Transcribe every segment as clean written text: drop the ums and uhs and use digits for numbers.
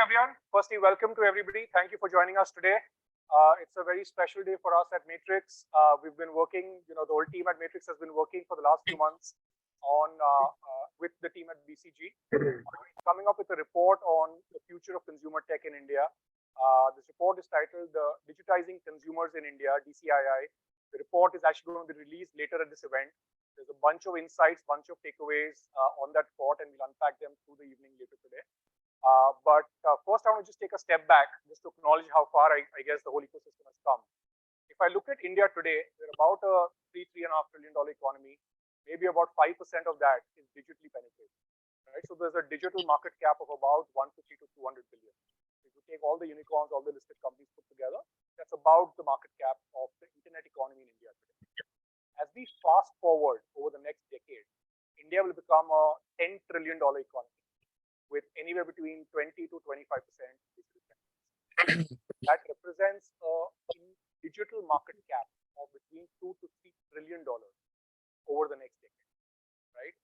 everyone. Firstly, welcome to everybody. Thank you for joining us today. It's a very special day for us at Matrix. We've been working, the whole team at Matrix has been working for the last few months on with the team at BCG, coming up with a report on the future of consumer tech in India. This report is titled Digitizing Consumers in India, DCII. The report is actually going to be released later at this event. There's a bunch of insights, bunch of takeaways on that report, and we'll unpack them through the evening later today. But first, I want to just take a step back, just to acknowledge how far I guess the whole ecosystem has come. If I look at India today, we're about a $3.5 trillion economy. Maybe about 5% of that is digitally penetrated. Right? So there's a digital market cap of about 150 to 200 billion. If you take all the unicorns, all the listed companies put together, that's about the market cap of the internet economy in India today. As we fast forward over the next decade, India will become a $10 trillion economy, with anywhere between 20 to 25% digital penetration. That represents a digital market cap of between $2 to $3 trillion over the next decade. Right?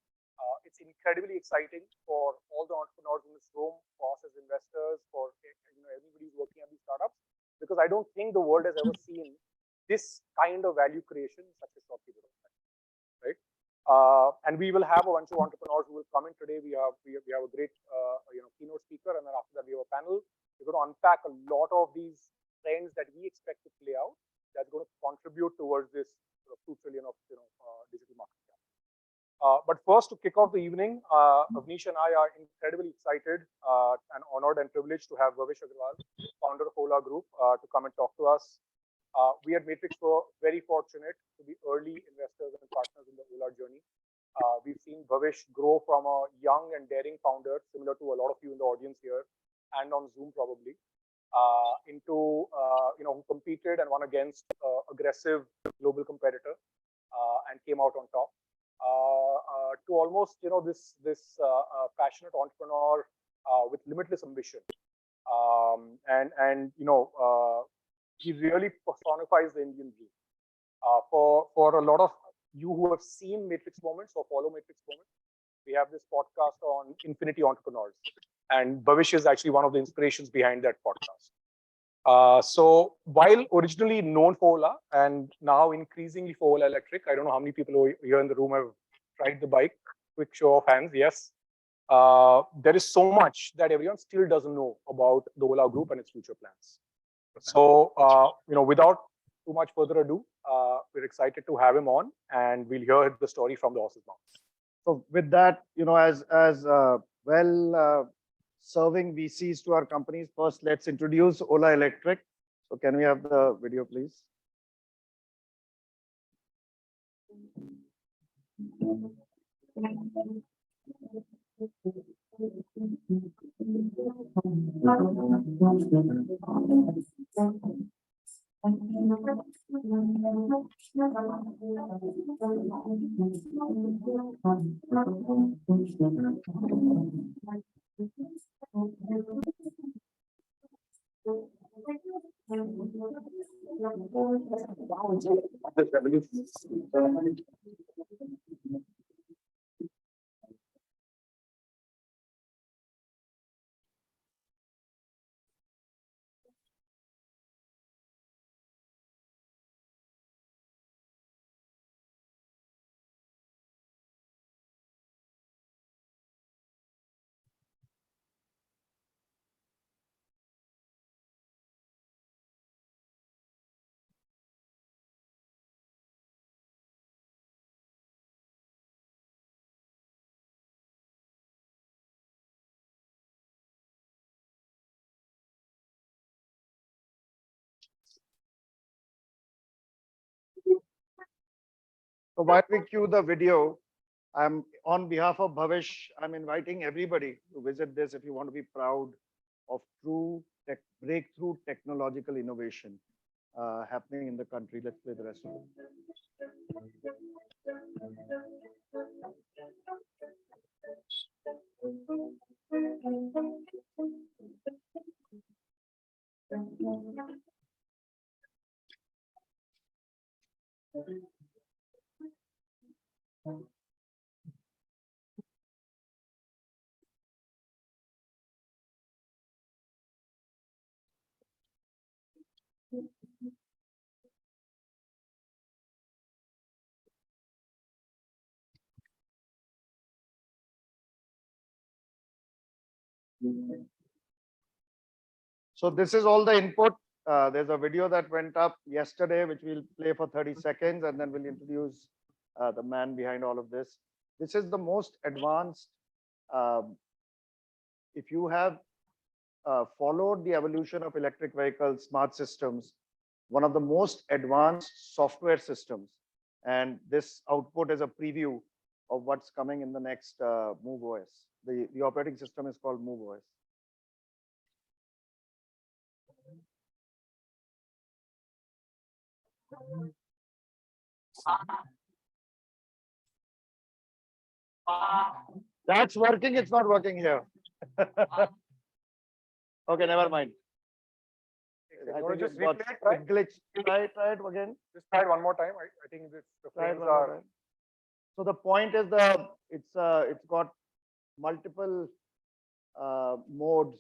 It's incredibly exciting for all the entrepreneurs in this room, for us as investors, for everybody who's working at these startups, because I don't think the world has ever seen this kind of value creation in such a short period of time. Right? And we will have a bunch of entrepreneurs who will come in today. We have a great keynote speaker, and then after that we have a panel. We're going to unpack a lot of these trends that we expect to play out that's going to contribute towards this sort of 2 trillion of digital market cap. But first, to kick off the evening, Bhavish and I are incredibly excited and honored and privileged to have Bhavish Aggarwal, founder of Ola Group, to come and talk to us. We at Matrix were very fortunate to be early investors and partners in the Ola journey. We've seen Bhavish grow from a young and daring founder, similar to a lot of you in the audience here, and on Zoom probably, into who competed and won against aggressive global competitor and came out on top. To almost this passionate entrepreneur with limitless ambition, he really personifies the Indian dream. For a lot of you who have seen Matrix Moments or follow Matrix Moments, we have this podcast on Infinity Entrepreneurs, and Bhavish is actually one of the inspirations behind that podcast. So while originally known for Ola and now increasingly for Ola Electric, I don't know how many people here in the room have tried the bike. Quick show of hands, yes. There is so much that everyone still doesn't know about the Ola Group and its future plans. So, without too much further ado, we're excited to have him on, and we'll hear the story from the horse's mouth. So, with that, as serving VCs to our companies, first let's introduce Ola Electric. So, can we have the video, please? So while we cue the video, I'm on behalf of Bhavish, I'm inviting everybody to visit this if you want to be proud of true breakthrough technological innovation happening in the country. Let's play the rest of it. So this is all the input. There's a video that went up yesterday, which we'll play for 30 seconds, and then we'll introduce the man behind all of this. This is the most advanced. If you have followed the evolution of electric vehicles, smart systems, one of the most advanced software systems. And this output is a preview of what's coming in the next Move OS. The operating system is called Move OS. That's working, it's not working here. Okay, never mind. I think just got glitch. Try it again. Just try it one more time. I think the frames are. So the point is it's got multiple modes.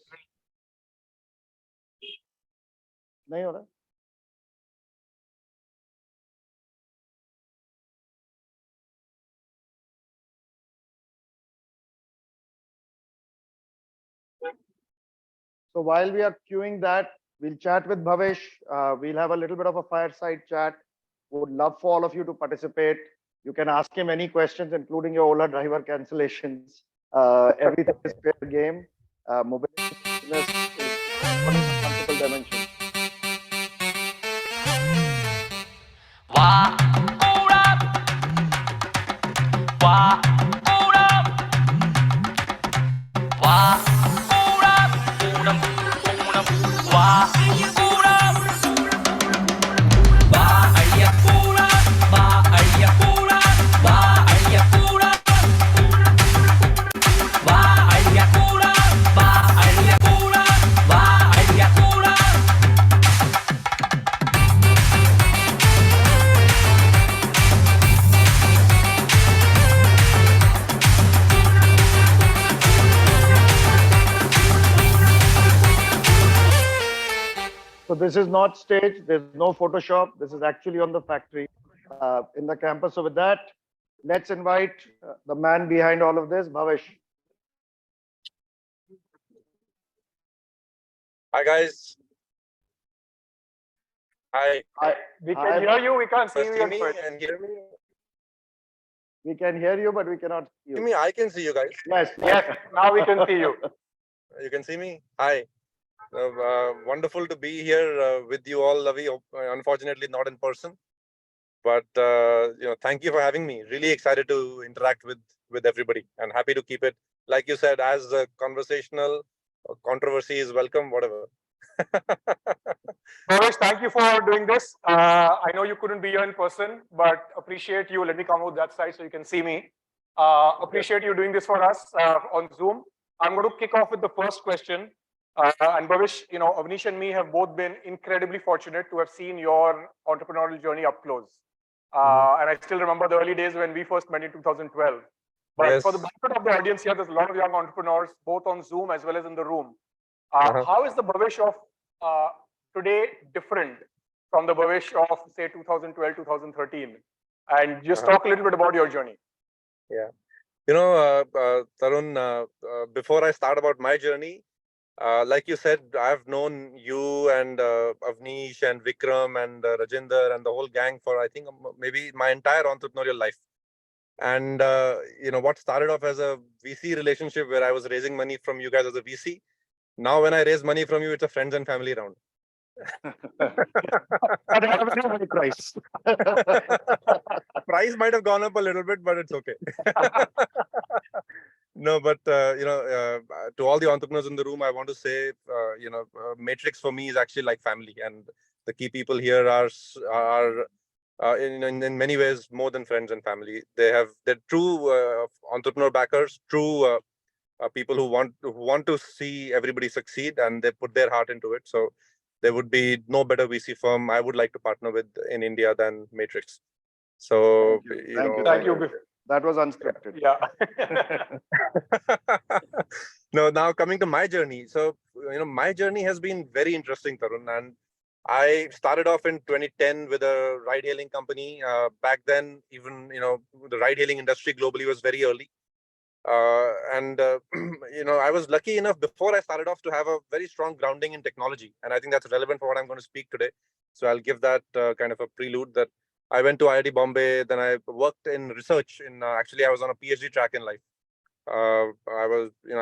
नहीं हो रहा? So while we are queuing that, we'll chat with Bhavish. We'll have a little bit of a fireside chat. Would love for all of you to participate. You can ask him any questions, including your Ola driver cancellations. Everything is fair game. Mobility business is multiple dimensions. So this is not staged. There's no Photoshop. This is actually on the factory in the campus. So with that, let's invite the man behind all of this, Bhavish. Hi guys. Hi. We can hear you. We can't see you. See me and hear me. We can hear you, but we cannot see you. See me. I can see you guys. Yes. Yes. Now we can see you. You can see me. Hi. Wonderful to be here with you all, Lavi. Unfortunately, not in person, but thank you for having me. Really excited to interact with everybody, and happy to keep it, like you said, as conversational. Controversy is welcome. Whatever. Bhavish, thank you for doing this. I know you couldn't be here in person, but appreciate you. Let me come out that side so you can see me. Appreciate you doing this for us on Zoom. I'm going to kick off with the first question. And Bhavish, Avnish and me have both been incredibly fortunate to have seen your entrepreneurial journey up close. And I still remember the early days when we first met in 2012. But yes. For the benefit of the audience here, there's a lot of young entrepreneurs, both on Zoom as well as in the room. How is the Bhavish of today different from the Bhavish of, say, 2012, 2013? And just talk a little bit about your journey. Yeah. Tarun, before I start about my journey, like you said, I've known you and Avnish and Vikram and Rajinder and the whole gang for, I think, maybe my entire entrepreneurial life. And, what started off as a VC relationship where I was raising money from you guys as a VC. Now, when I raise money from you, it's a friends and family round. Price. Price might have gone up a little bit, but it's okay. No, but to all the entrepreneurs in the room, I want to say, Matrix for me is actually like family, and the key people here are in many ways more than friends and family. They're true entrepreneur backers, true people who want to see everybody succeed, and they put their heart into it. So there would be no better VC firm I would like to partner with in India than Matrix. So Thank you. That was unscripted. Yeah. No, now coming to my journey. So my journey has been very interesting, Tarun, and I started off in 2010 with a ride-hailing company. Back then, even the ride-hailing industry globally was very early, and I was lucky enough before I started off to have a very strong grounding in technology, and I think that's relevant for what I'm going to speak today. So I'll give that kind of a prelude. That I went to IIT Bombay, then I worked in research. Actually, I was on a PhD track in life. I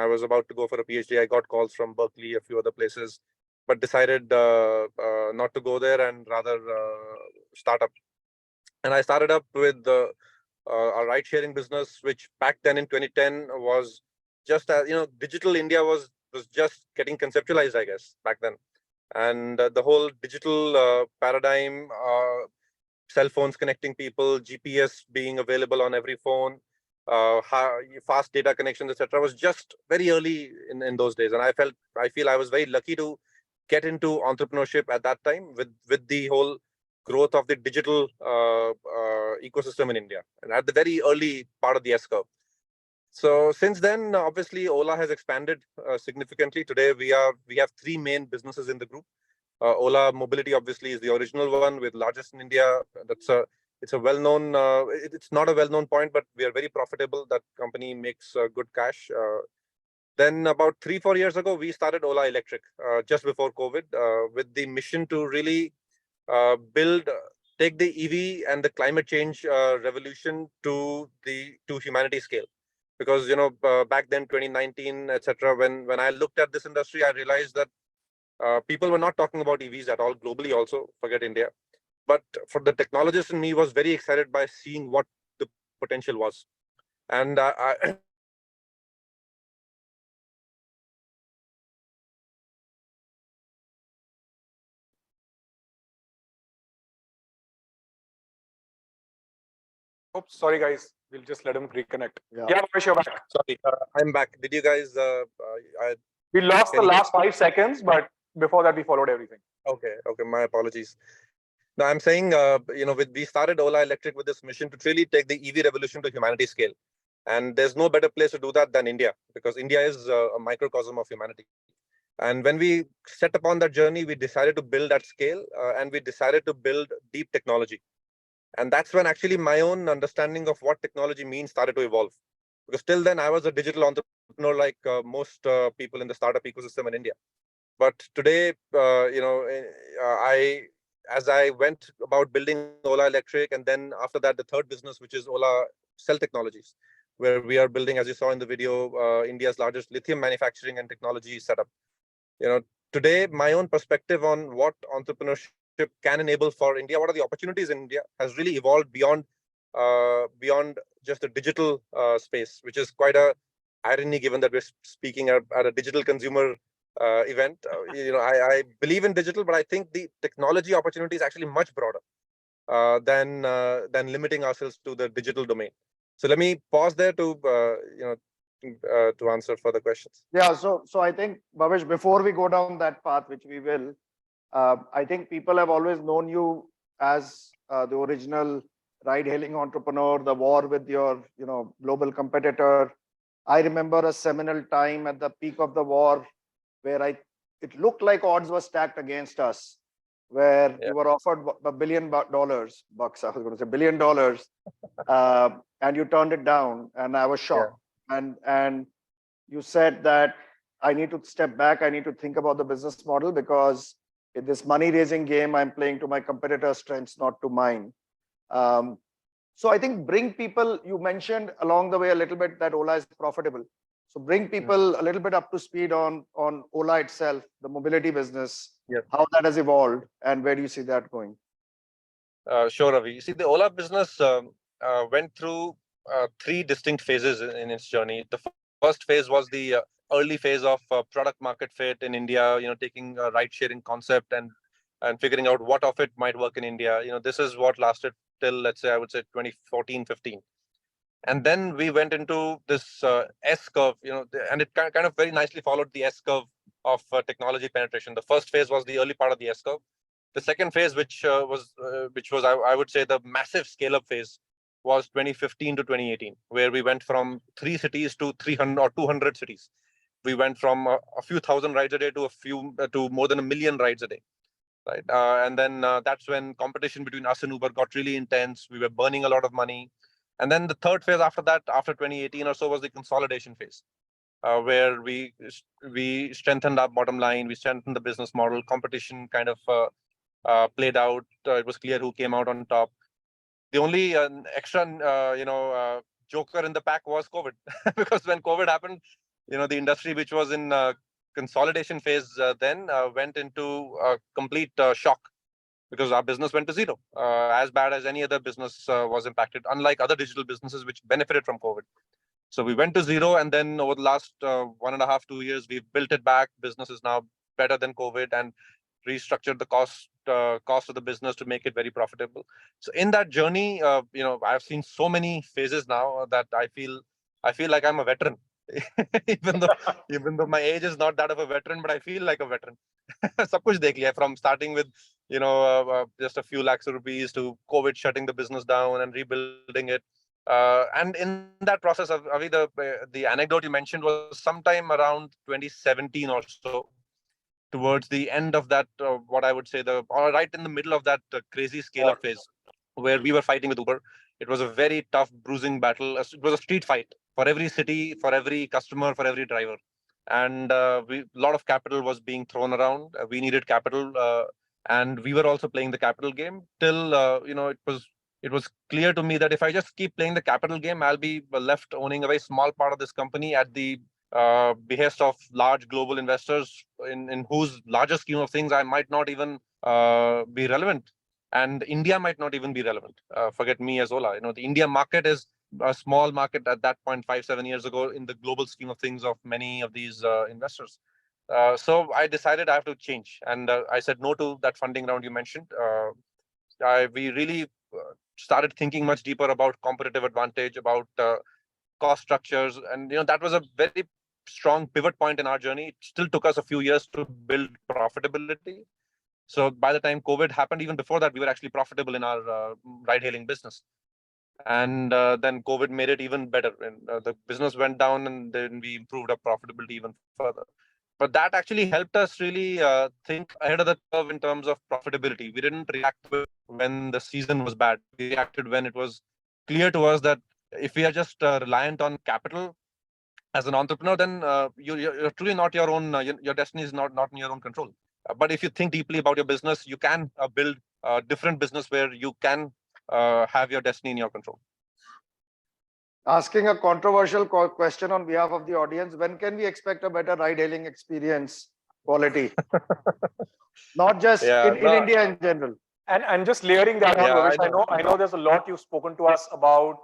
was about to go for a PhD. I got calls from Berkeley, a few other places, but decided not to go there and rather start up. And I started up with a ride-sharing business, which back then in 2010 was just digital India was just getting conceptualized, I guess, back then, and the whole digital paradigm, cell phones connecting people, GPS being available on every phone, fast data connections, etc., was just very early in those days. And I feel I was very lucky to get into entrepreneurship at that time with the whole growth of the digital ecosystem in India, and at the very early part of the S curve. So since then, obviously, Ola has expanded significantly. Today, we have three main businesses in the group. Ola Mobility, obviously, is the original one, with largest in India. It's a well-known. It's not a well-known point, but we are very profitable. That company makes good cash. Then about 3-4 years ago, we started Ola Electric just before COVID, with the mission to really take the EV and the climate change revolution to humanity scale. Because back then, 2019, etc., when I looked at this industry, I realized that people were not talking about EVs at all globally. Also, forget India. But for the technologist in me, was very excited by seeing what the potential was, and Oops, sorry guys. We'll just let him reconnect. Yeah. Yeah, Bhavish, you're back. sorry, I'm back. Did you guys? We lost the Can you hear last 5 seconds, but before that, we followed everything. Okay, my apologies. Now I'm saying, we started Ola Electric with this mission to really take the EV revolution to humanity scale, and there's no better place to do that than India, because India is a microcosm of humanity. And when we set upon that journey, we decided to build at scale, and we decided to build deep technology. And that's when actually my own understanding of what technology means started to evolve. Because till then, I was a digital entrepreneur like most people in the startup ecosystem in India. But today, as I went about building Ola Electric, and then after that, the third business, which is Ola Cell Technologies, where we are building, as you saw in the video, India's largest lithium manufacturing and technology setup. Today, my own perspective on what entrepreneurship can enable for India, what are the opportunities in India, has really evolved beyond just the digital space, which is quite a irony given that we're speaking at a digital consumer event. I believe in digital, but I think the technology opportunity is actually much broader than limiting ourselves to the digital domain. So let me pause there to answer further questions. Yeah, so I think, Bhavish, before we go down that path, which we will, I think people have always known you as the original ride-hailing entrepreneur, the war with your global competitor. I remember a seminal time at the peak of the war where it looked like odds were stacked against us, where you were offered $1 billion bucks. I was going to say $1 billion, and you turned it down, and I was shocked. Yeah. And you said that I need to step back. I need to think about the business model, because in this money-raising game, I'm playing to my competitors' strengths, not to mine. So I think bring people. You mentioned along the way a little bit that Ola is profitable. So bring people a little bit up to speed on Ola itself, the mobility business, how that has evolved, and where do you see that going? Sure, Ravi. You see, the Ola business went through 3 distinct phases in its journey. The first phase was the early phase of product market fit in India, taking a ride-sharing concept and figuring out what of it might work in India. This is what lasted till, let's say, I would say 2014-15. And then we went into this S curve, and it kind of very nicely followed the S curve of technology penetration. The first phase was the early part of the S curve. The second phase, which was I would say the massive scale-up phase, was 2015 to 2018, where we went from 3 cities to 300 or 200 cities. We went from a few thousand rides a day to more than 1 million rides a day. right? And then that's when competition between us and Uber got really intense. We were burning a lot of money. And then the third phase after that, after 2018 or so, was the consolidation phase, where we strengthened our bottom line, we strengthened the business model. Competition kind of played out. It was clear who came out on top. The only extra, joker in the pack was COVID, because when COVID happened, the industry, which was in consolidation phase, then went into a complete shock, because our business went to zero, as bad as any other business was impacted, unlike other digital businesses which benefited from COVID. So we went to zero, and then over the last 1.5, 2 years, we've built it back. Business is now better than COVID, and restructured the cost of the business to make it very profitable. So in that journey, I've seen so many phases now that I feel like I'm a veteran, even though my age is not that of a veteran, but I feel like a veteran. सब कुछ देख लिया, from starting with just a few lakhs of rupees to COVID shutting the business down and rebuilding it. And in that process, Avi, the anecdote you mentioned was sometime around 2017 or so, towards the end of that, what I would say, or right in the middle of that crazy scale-up phase, where we were fighting with Uber. It was a very tough, bruising battle. It was a street fight for every city, for every customer, for every driver. And a lot of capital was being thrown around. We needed capital, and we were also playing the capital game till it was clear to me that if I just keep playing the capital game, I'll be left owning a very small part of this company at the behest of large global investors, in whose larger scheme of things I might not even be relevant, and India might not even be relevant. Forget me as Ola. The India market is a small market at that point, 5-7 years ago, in the global scheme of things of many of these investors. So I decided I have to change, and I said no to that funding round you mentioned. We really started thinking much deeper about competitive advantage, about cost structures, and that was a very strong pivot point in our journey. It still took us a few years to build profitability. So by the time COVID happened, even before that, we were actually profitable in our ride-hailing business. And then COVID made it even better, and the business went down, and then we improved our profitability even further. But that actually helped us really think ahead of the curve in terms of profitability. We didn't react when the season was bad. We reacted when it was clear to us that if we are just reliant on capital as an entrepreneur, then you're truly not your own. Your destiny is not in your own control. But if you think deeply about your business, you can build a different business where you can have your destiny in your control. Asking a controversial question on behalf of the audience: when can we expect a better ride-hailing experience quality? Not just in India in general. And just layering that on, Bhavish, I know there's a lot you've spoken to us about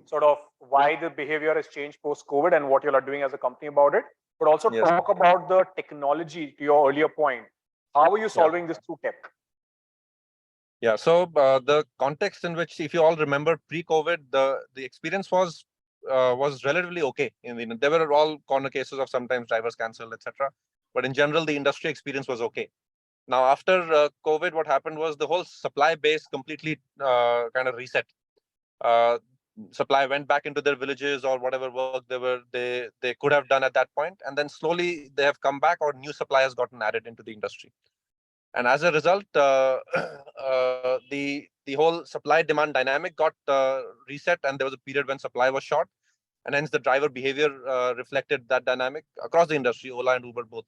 sort of why the behavior has changed post-COVID and what you are doing as a company about it, but also talk about the technology, to your earlier point. How are you solving this through tech? Yeah, so the context in which, if you all remember, pre-COVID, the experience was relatively okay. There were all corner cases of sometimes drivers cancel, etc. But in general, the industry experience was okay. Now, after COVID, what happened was the whole supply base completely kind of reset. Supply went back into their villages or whatever work they could have done at that point, and then slowly they have come back, or new supply has gotten added into the industry. And as a result, the whole supply-demand dynamic got reset, and there was a period when supply was short, and hence the driver behavior reflected that dynamic across the industry, Ola and Uber both.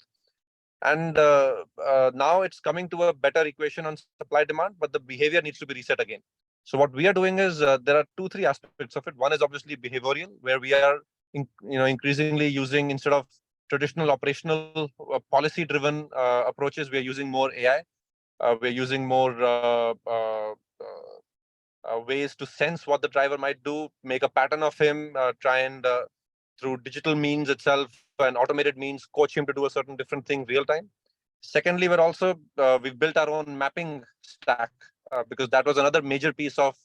And now it's coming to a better equation on supply-demand, but the behavior needs to be reset again. So what we are doing is there are 2-3 aspects of it. One is obviously behavioral, where we are increasingly using, instead of traditional operational policy-driven approaches, we are using more AI. We're using more ways to sense what the driver might do, make a pattern of him, try and through digital means itself and automated means, coach him to do a certain different thing real time. Secondly, we've built our own mapping stack, because that was another major piece of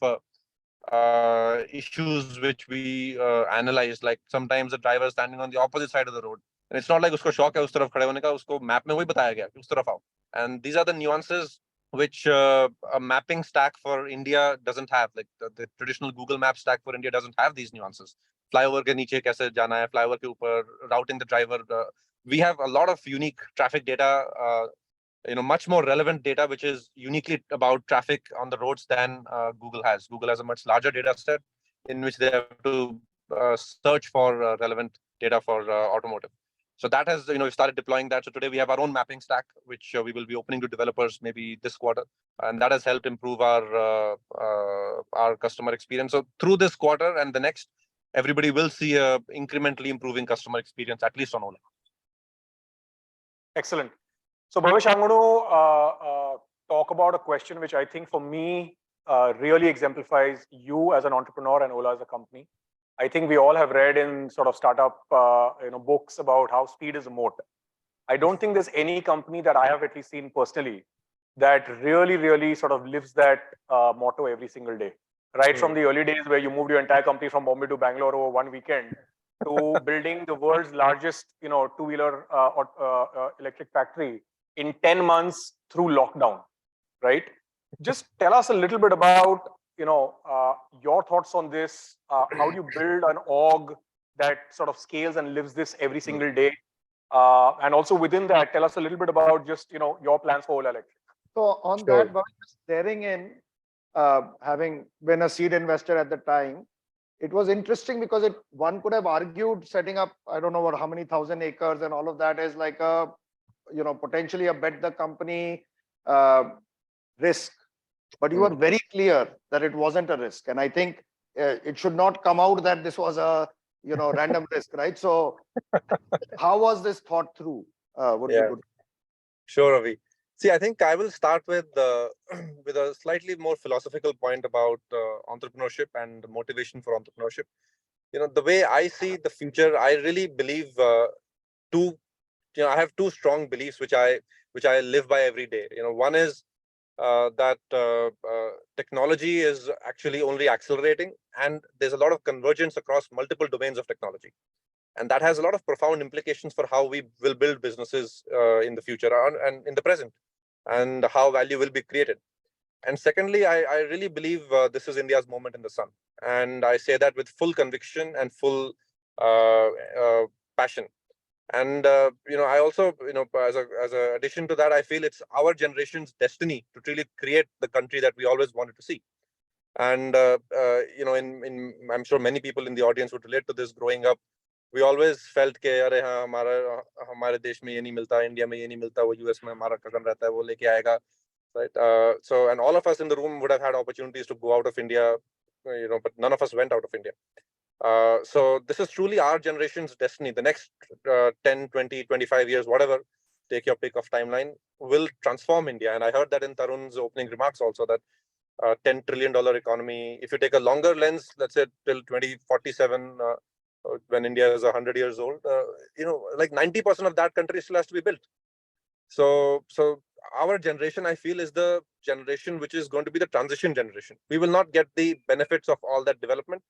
issues which we analyzed. Like sometimes the driver is standing on the opposite side of the road, and it's not like usko शौक है उस तरफ खड़े होने का, usko map में वही बताया गया उस तरफ आओ. And these are the nuances which a mapping stack for India doesn't have. Like the traditional Google Map stack for India doesn't have these nuances. Flyover के नीचे कैसे जाना है, flyover के ऊपर, routing the driver. We have a lot of unique traffic data much more relevant data, which is uniquely about traffic on the roads than Google has. Google has a much larger data set in which they have to search for relevant data for automotive. So that has, we started deploying that. So today we have our own mapping stack, which we will be opening to developers maybe this quarter, and that has helped improve our customer experience. So through this quarter and the next, everybody will see a incrementally improving customer experience, at least on Ola. Excellent. So Bhavish, I'm going to talk about a question which I think for me really exemplifies you as an entrepreneur and Ola as a company. I think we all have read in sort of startup books about how speed is a moat. I don't think there's any company that I have at least seen personally that really sort of lives that motto every single day. Right from the early days where you moved your entire company from Bombay to Bangalore over one weekend, to building the world's largest, two-wheeler electric factory in 10 months through lockdown, right? Just tell us a little bit about, your thoughts on this. How do you build an org that sort of scales and lives this every single day? And also within that, tell us a little bit about just, your plans for Ola Electric. So on that, staring in, having been a seed investor at the time, it was interesting because one could have argued setting up, I don't know how many thousand acres and all of that is like a, potentially a bet the company risk. But you were very clear that it wasn't a risk. And I think it should not come out that this was a, random risk, right? So how was this thought through? Would be good. Sure, Ravi. See, I think I will start with with a slightly more philosophical point about entrepreneurship and motivation for entrepreneurship. The way I see the future, I really believe I have two strong beliefs which I live by every day. One is that technology is actually only accelerating, and there's a lot of convergence across multiple domains of technology. And that has a lot of profound implications for how we will build businesses in the future and in the present, and how value will be created. And secondly, I really believe this is India's moment in the sun. And I say that with full conviction and full passion. And, I also, as a addition to that, I feel it's our generation's destiny to really create the country that we always wanted to see. And, I'm sure many people in the audience would relate to this growing up. We always felt कि अरे हाँ हमारे देश में ये नहीं मिलता, India में ये नहीं मिलता, वो यूएस में हमारा कजन रहता है, वो लेके आएगा, right? So, and all of us in the room would have had opportunities to go out of India, but none of us went out of India. So this is truly our generation's destiny. The next 10, 20, 25 years, whatever, take your pick of timeline, will transform India. And I heard that in Tarun's opening remarks also, that $10 trillion economy, if you take a longer lens, let's say till 2047, when India is 100 years old, like 90% of that country still has to be built. So our generation, I feel, is the generation which is going to be the transition generation. We will not get the benefits of all that development,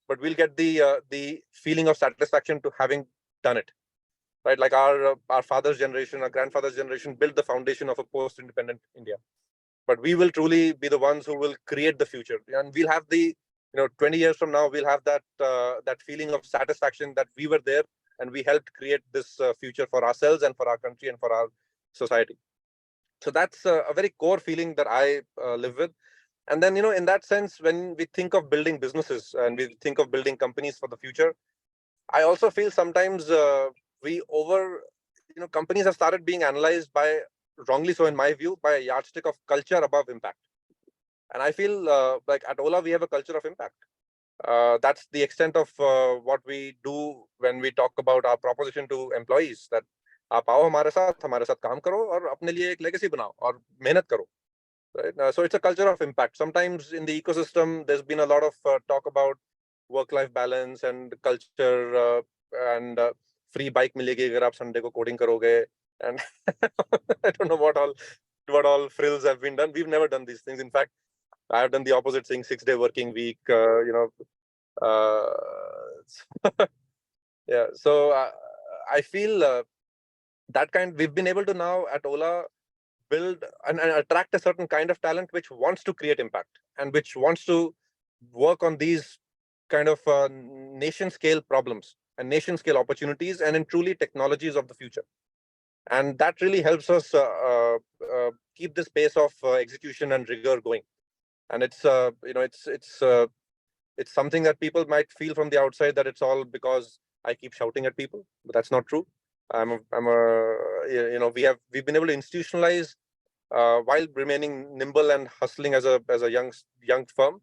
but we'll get the feeling of satisfaction to having done it, right? Like our father's generation, our grandfather's generation built the foundation of a post-independent India. But we will truly be the ones who will create the future, and we'll have the 20 years from now, we'll have that feeling of satisfaction that we were there and we helped create this future for ourselves and for our country and for our society. So that's a very core feeling that I live with. And then, in that sense, when we think of building businesses and we think of building companies for the future, I also feel sometimes companies have started being analyzed by, wrongly so in my view, by a yardstick of culture above impact. And I feel like at Ola, we have a culture of impact. That's the extent of what we do when we talk about our proposition to employees, that आप आओ हमारे साथ काम करो और अपने लिए एक legacy बनाओ और मेहनत करो. Right? So it's a culture of impact. Sometimes in the ecosystem, there's been a lot of talk about work-life balance and culture and free bike मिलेगी अगर आप Sunday को coding करोगे. And I don't know what all frills have been done. We've never done these things. In fact, I have done the opposite, saying 6-day working week. Yeah. So I feel we've been able to now at Ola build and attract a certain kind of talent which wants to create impact and which wants to work on these kind of nation scale problems and nation scale opportunities and in truly technologies of the future. and that really helps us keep this pace of execution and rigor going. And it's it's something that people might feel from the outside that it's all because I keep shouting at people, but that's not true. We've been able to institutionalize while remaining nimble and hustling as a young firm.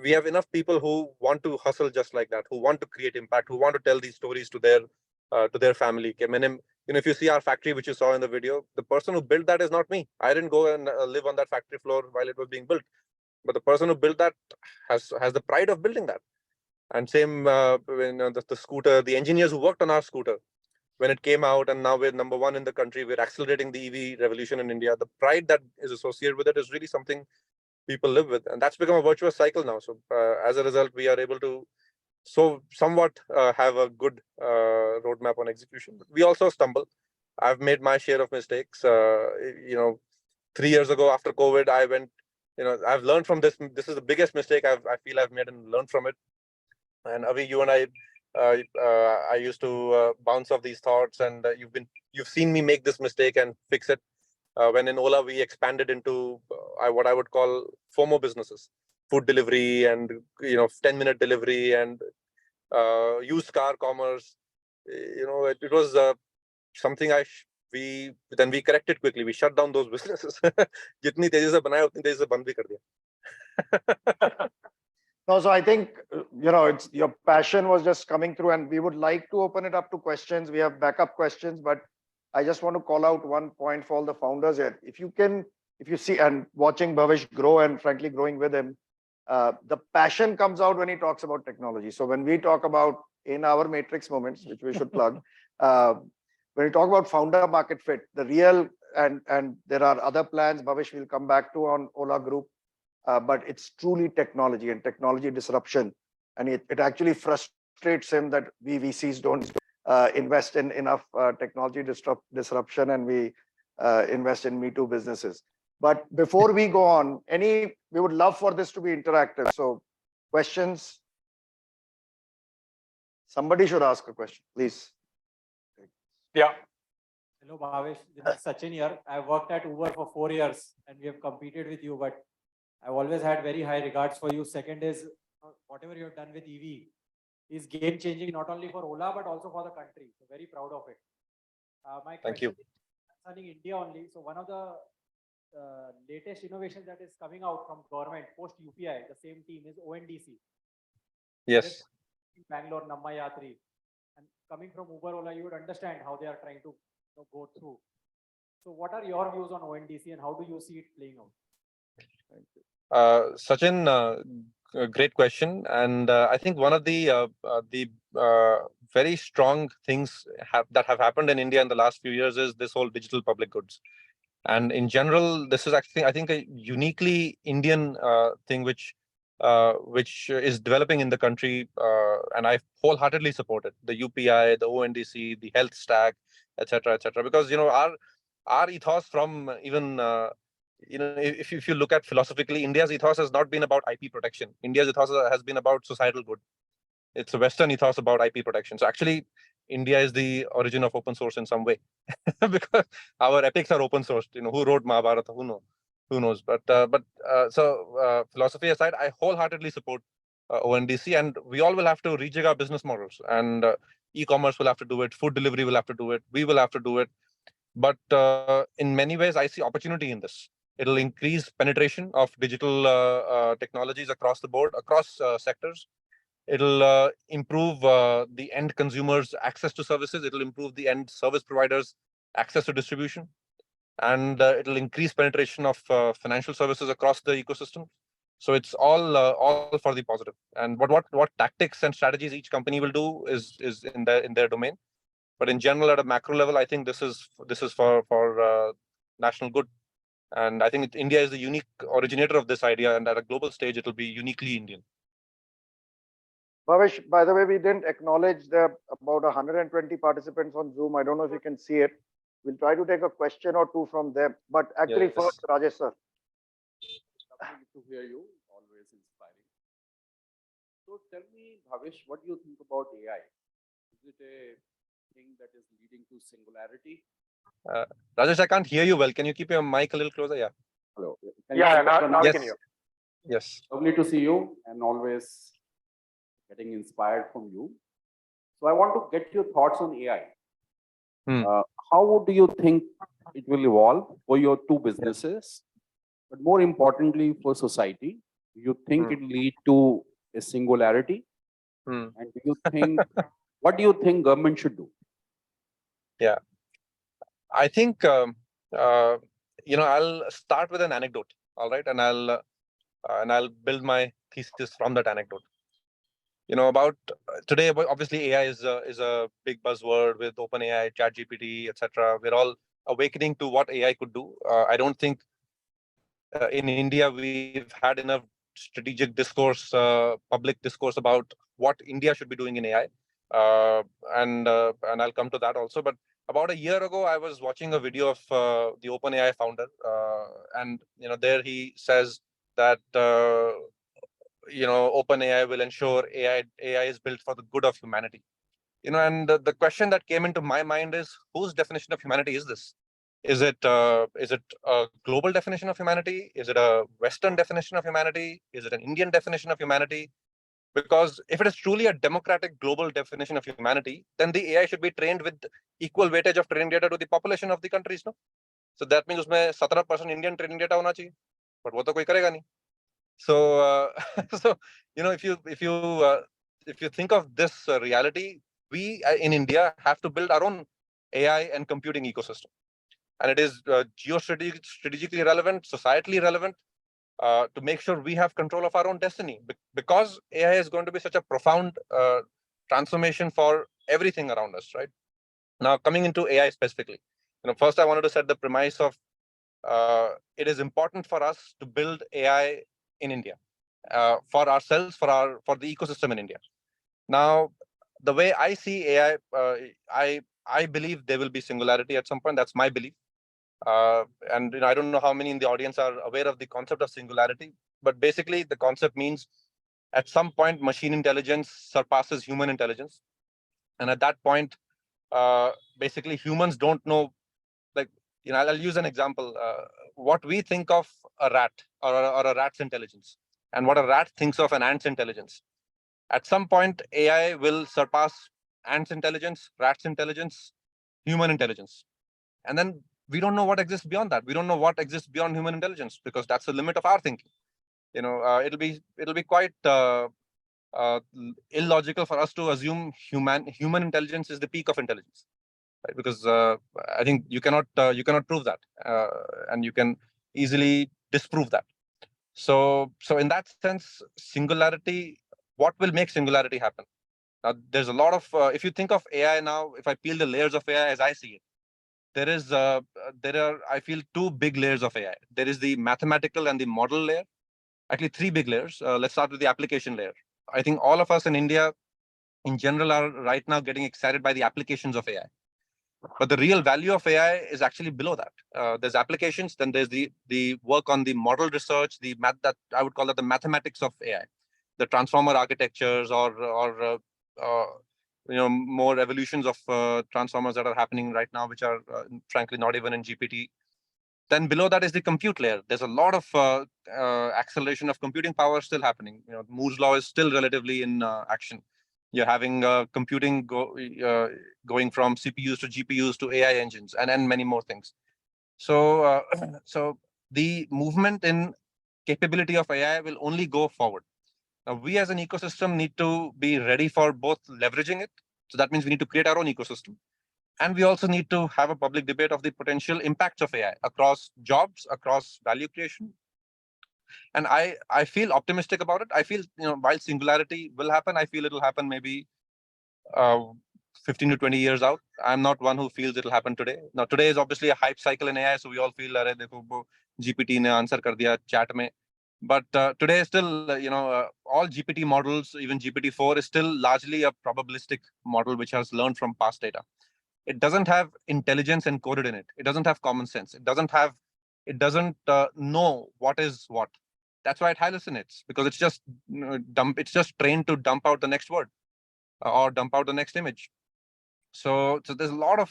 We have enough people who want to hustle just like that, who want to create impact, who want to tell these stories to their family. If you see our factory, which you saw in the video, the person who built that is not me. I didn't go and live on that factory floor while it was being built, but the person who built that has the pride of building that. And same when the scooter, the engineers who worked on our scooter when it came out, and now we're number one in the country, we're accelerating the EV revolution in India. The pride that is associated with it is really something people live with, and that's become a virtuous cycle now. So as a result, we are able to somewhat have a good roadmap on execution. But we also stumble. I've made my share of mistakes. 3 years ago after COVID, I went. I've learned from this. This is the biggest mistake I feel I've made and learned from it. And Avi, you and I used to bounce off these thoughts, and you've seen me make this mistake and fix it. When in Ola, we expanded into what I would call FOMO businesses, food delivery and 10-minute delivery and used car commerce. It was something we corrected quickly. We shut down those businesses. जितनी तेजी से बनाया उतनी तेजी से बंद भी कर दिया. No, so I think, it's your passion was just coming through, and we would like to open it up to questions. We have backup questions, but I just want to call out one point for all the founders here. If you see, and watching Bhavish grow and frankly growing with him, the passion comes out when he talks about technology. So when we talk about in our matrix moments, which we should plug, when we talk about founder market fit, the real, and there are other plans, Bhavish will come back to on Ola Group, but it's truly technology and technology disruption. And it actually frustrates him that we VCs don't invest in enough technology disruption, and we invest in Me Too businesses. But before we go on, we would love for this to be interactive. So questions? Somebody should ask a question, please. Yeah. Hello, Bhavish. This is Sachin here. I've worked at Uber for 4 years, and we have competed with you, but I've always had very high regards for you. Second is whatever you have done with EV is game changing, not only for Ola, but also for the country. So very proud of it. My Thank you. question is concerning India only. So one of the latest innovations that is coming out from government post UPI, the same team, is ONDC. Yes. Bangalore, Mamaearth. And coming from Uber, Ola, you would understand how they are trying to go through. So what are your views on ONDC, and how do you see it playing out? Sachin, great question, and I think one of the very strong things that have happened in India in the last few years is this whole digital public goods. And in general, this is actually, I think, a uniquely Indian thing which is developing in the country, and I wholeheartedly support it. The UPI, the ONDC, the health stack, etc., because our ethos from even if you look at philosophically, India's ethos has not been about IP protection. India's ethos has been about societal good. It's a Western ethos about IP protection. So actually, India is the origin of open source in some way, because our epics are open sourced. Who wrote Mahabharata? Who knows? But philosophy aside, I wholeheartedly support ONDC, and we all will have to rejig our business models. And e-commerce will have to do it. Food delivery will have to do it. We will have to do it. But in many ways, I see opportunity in this. It'll increase penetration of digital technologies across the board, across sectors. It'll improve the end consumers' access to services. It'll improve the end service providers' access to distribution. And it'll increase penetration of financial services across the ecosystem. So it's all for the positive. And what tactics and strategies each company will do is in their domain. But in general, at a macro level, I think this is for national good. And I think India is the unique originator of this idea, and at a global stage, it will be uniquely Indian. Bhavish, by the way, we didn't acknowledge there are about 120 participants on Zoom. I don't know if you can see it. We'll try to take a question or two from them. But actually, first, Rajesh sir. Lovely to hear you, always inspiring. So tell me, Bhavish, what do you think about AI? Is it a thing that is leading to singularity, Rajesh, I can't hear you well. Can you keep your mic a little closer? Yeah. Hello. Yeah, now we Yes. can hear. Yes. Lovely to see you and always getting inspired from you. So I want to get your thoughts on AI. How do you think it will evolve for your two businesses? But more importantly, for society, do you think it will lead to a singularity? And do you think, what do you think government should do? Yeah. I think, I'll start with an anecdote. All right. And I'll build my thesis from that anecdote. About today, obviously AI is a big buzzword with OpenAI, ChatGPT, etc. We're all awakening to what AI could do. I don't think in India we've had enough strategic discourse, public discourse about what India should be doing in AI, and I'll come to that also. But about a year ago, I was watching a video of the OpenAI founder, and there he says that OpenAI will ensure AI is built for the good of humanity. And the question that came into my mind is, whose definition of humanity is this? Is it a global definition of humanity? Is it a Western definition of humanity? Is it an Indian definition of humanity? Because if it is truly a democratic global definition of humanity, then the AI should be trained with equal weightage of training data to the population of the countries, no? So that means उसमें 17% Indian training data होना चाहिए, but वो तो कोई करेगा नहीं. So, so if you think of this reality, we in India have to build our own AI and computing ecosystem, and it is geostrategically relevant, societally relevant, to make sure we have control of our own destiny, because AI is going to be such a profound transformation for everything around us, right? Now, coming into AI specifically, first I wanted to set the premise of it is important for us to build AI in India, for ourselves, for the ecosystem in India. Now, the way I see AI, I believe there will be singularity at some point. That's my belief. And I don't know how many in the audience are aware of the concept of singularity, but basically the concept means at some point machine intelligence surpasses human intelligence, and at that point, basically humans don't know. Like, I'll use an example. What we think of a rat or a rat's intelligence, and what a rat thinks of an ant's intelligence. At some point, AI will surpass ants' intelligence, rats' intelligence, human intelligence. And then we don't know what exists beyond that. We don't know what exists beyond human intelligence, because that's the limit of our thinking. It'll be quite illogical for us to assume human intelligence is the peak of intelligence, right? Because I think you cannot prove that, and you can easily disprove that. So in that sense, singularity. What will make singularity happen? Now, there's a lot of if you think of AI now, if I peel the layers of AI as I see it, there are, I feel, two big layers of AI. There is the mathematical and the model layer. Actually, three big layers. Let's start with the application layer. I think all of us in India, in general, are right now getting excited by the applications of AI. But the real value of AI is actually below that. There's applications, then there's the work on the model research, the math, that I would call it the mathematics of AI, the transformer architectures, or more evolutions of transformers that are happening right now, which are frankly not even in GPT. Then below that is the compute layer. There's a lot of acceleration of computing power still happening. Moore's law is still relatively in action. You're having computing going from CPUs to GPUs to AI engines, and many more things. So so the movement in capability of AI will only go forward. Now, we as an ecosystem need to be ready for both leveraging it. So that means we need to create our own ecosystem. And we also need to have a public debate of the potential impacts of AI across jobs, across value creation. And I feel optimistic about it. I feel, while singularity will happen, I feel it'll happen maybe 15 to 20 years out. I'm not one who feels it'll happen today. Now, today is obviously a hype cycle in AI, so we all feel, GPT ne answer kar diya chat mein. But today, still, all GPT models, even GPT-4, is still largely a probabilistic model which has learned from past data. It doesn't have intelligence encoded in it. It doesn't have common sense. It doesn't know what is what. That's why it hallucinates, because it's just it's just trained to dump out the next word or dump out the next image. So there's a lot of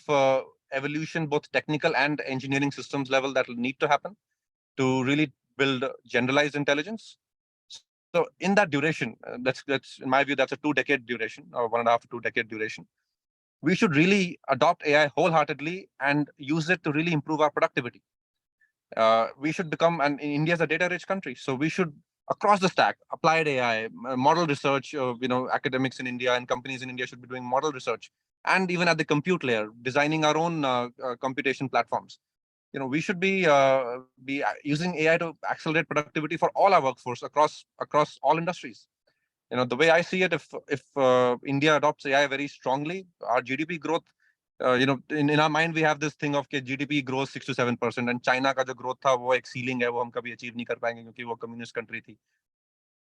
evolution, both technical and engineering systems level, that will need to happen to really build generalized intelligence. So in that duration, that's in my view, that's a 2-decade duration, or 1.5 to 2-decade duration. We should really adopt AI wholeheartedly and use it to really improve our productivity. We should become, and India is a data-rich country, so we should, across the stack, applied AI, model research. Academics in India and companies in India should be doing model research, and even at the compute layer, designing our own computation platforms. We should be using AI to accelerate productivity for all our workforce across all industries. The way I see it, if India adopts AI very strongly, our GDP growth, in our mind we have this thing of GDP grows 6 to 7%, and China का जो growth था वो एक ceiling है, वो हम कभी achieve नहीं कर पाएंगे क्योंकि वो communist country थी.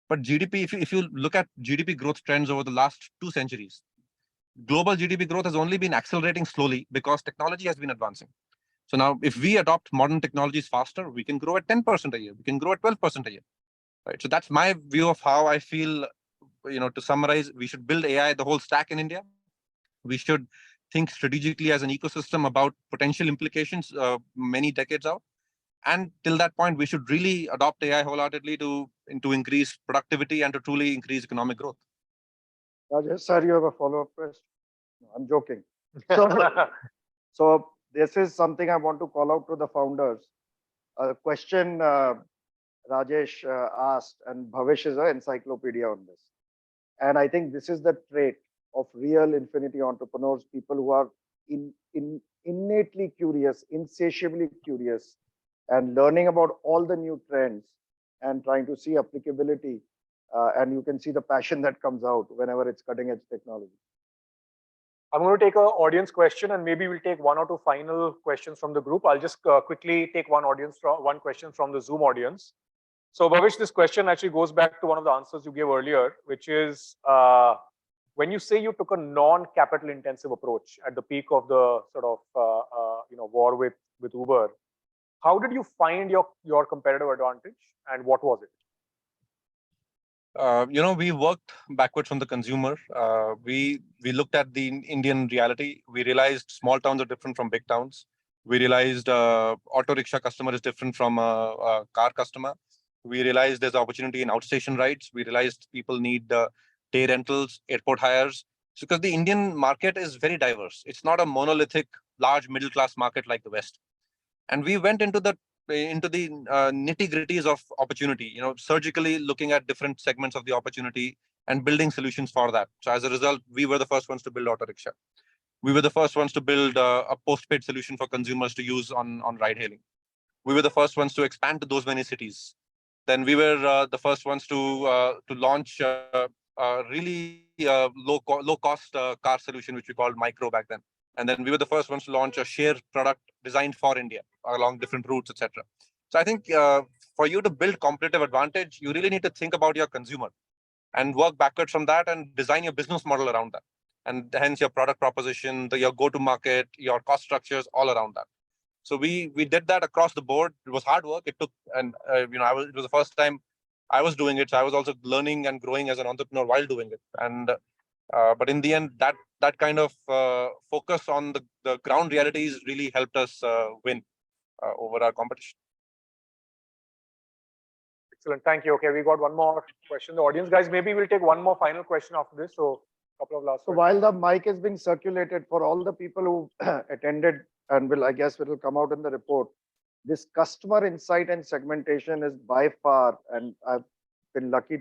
But GDP, if you look at GDP growth trends over the last 2 centuries, global GDP growth has only been accelerating slowly because technology has been advancing. So now, if we adopt modern technologies faster, we can grow at 10% a year. We can grow at 12% a year. Right. So that's my view of how I feel. To summarize, we should build AI, the whole stack in India. We should think strategically as an ecosystem about potential implications many decades out. And till that point, we should really adopt AI wholeheartedly to increase productivity and to truly increase economic growth. Rajesh, sir, you have a follow-up question? No, I'm joking. So this is something I want to call out to the founders. A question Rajesh asked, and Bhavish is an encyclopedia on this. And I think this is the trait of real infinity entrepreneurs, people who are innately curious, insatiably curious, and learning about all the new trends and trying to see applicability. And you can see the passion that comes out whenever it's cutting edge technology. I'm going to take an audience question, and maybe we'll take 1 or 2 final questions from the group. I'll just quickly take one question from the Zoom audience. So Bhavish, this question actually goes back to one of the answers you gave earlier, which is when you say you took a non-capital intensive approach at the peak of the sort of war with Uber, how did you find your competitive advantage, and what was it? We worked backwards from the consumer. We looked at the Indian reality. We realized small towns are different from big towns. We realized auto rickshaw customer is different from a car customer. We realized there's opportunity in outstation rides. We realized people need day rentals, airport hires. So because the Indian market is very diverse. It's not a monolithic, large middle-class market like the West. And we went into the nitty-gritties of opportunity, surgically looking at different segments of the opportunity and building solutions for that. So as a result, we were the first ones to build auto rickshaw. We were the first ones to build a postpaid solution for consumers to use on ride hailing. We were the first ones to expand to those many cities. Then we were the first ones to launch a really low cost car solution, which we called Micro back then. And then we were the first ones to launch a share product designed for India along different routes, etc. So I think for you to build competitive advantage, you really need to think about your consumer and work backwards from that and design your business model around that. And hence your product proposition, your go-to-market, your cost structures, all around that. So we did that across the board. It was hard work. It took, and it was the first time I was doing it. So I was also learning and growing as an entrepreneur while doing it. And but in the end, that kind of focus on the ground realities really helped us win over our competition. Excellent. Thank you. Okay, we got one more question in the audience. Guys, maybe we'll take one more final question after this. So a couple of last So questions. while the mic is being circulated for all the people who attended and will come out in the report, this customer insight and segmentation is by far, and we've been lucky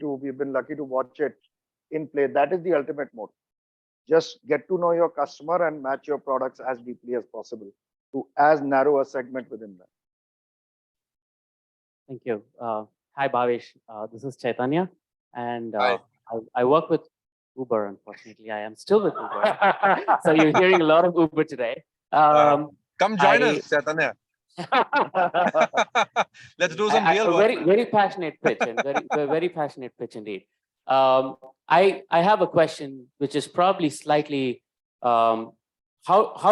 to watch it in play. That is the ultimate mode. Just get to know your customer and match your products as deeply as possible to as narrow a segment within that. Thank you. Hi, Bhavish. This is Chaitanya, and Hi. I work with Uber. Unfortunately, I am still with Uber. So you're hearing a lot of Uber today. Come join us, Chaitanya. Let's do some real work. Very passionate pitch, and very passionate pitch indeed. I have a question, which is probably slightly, how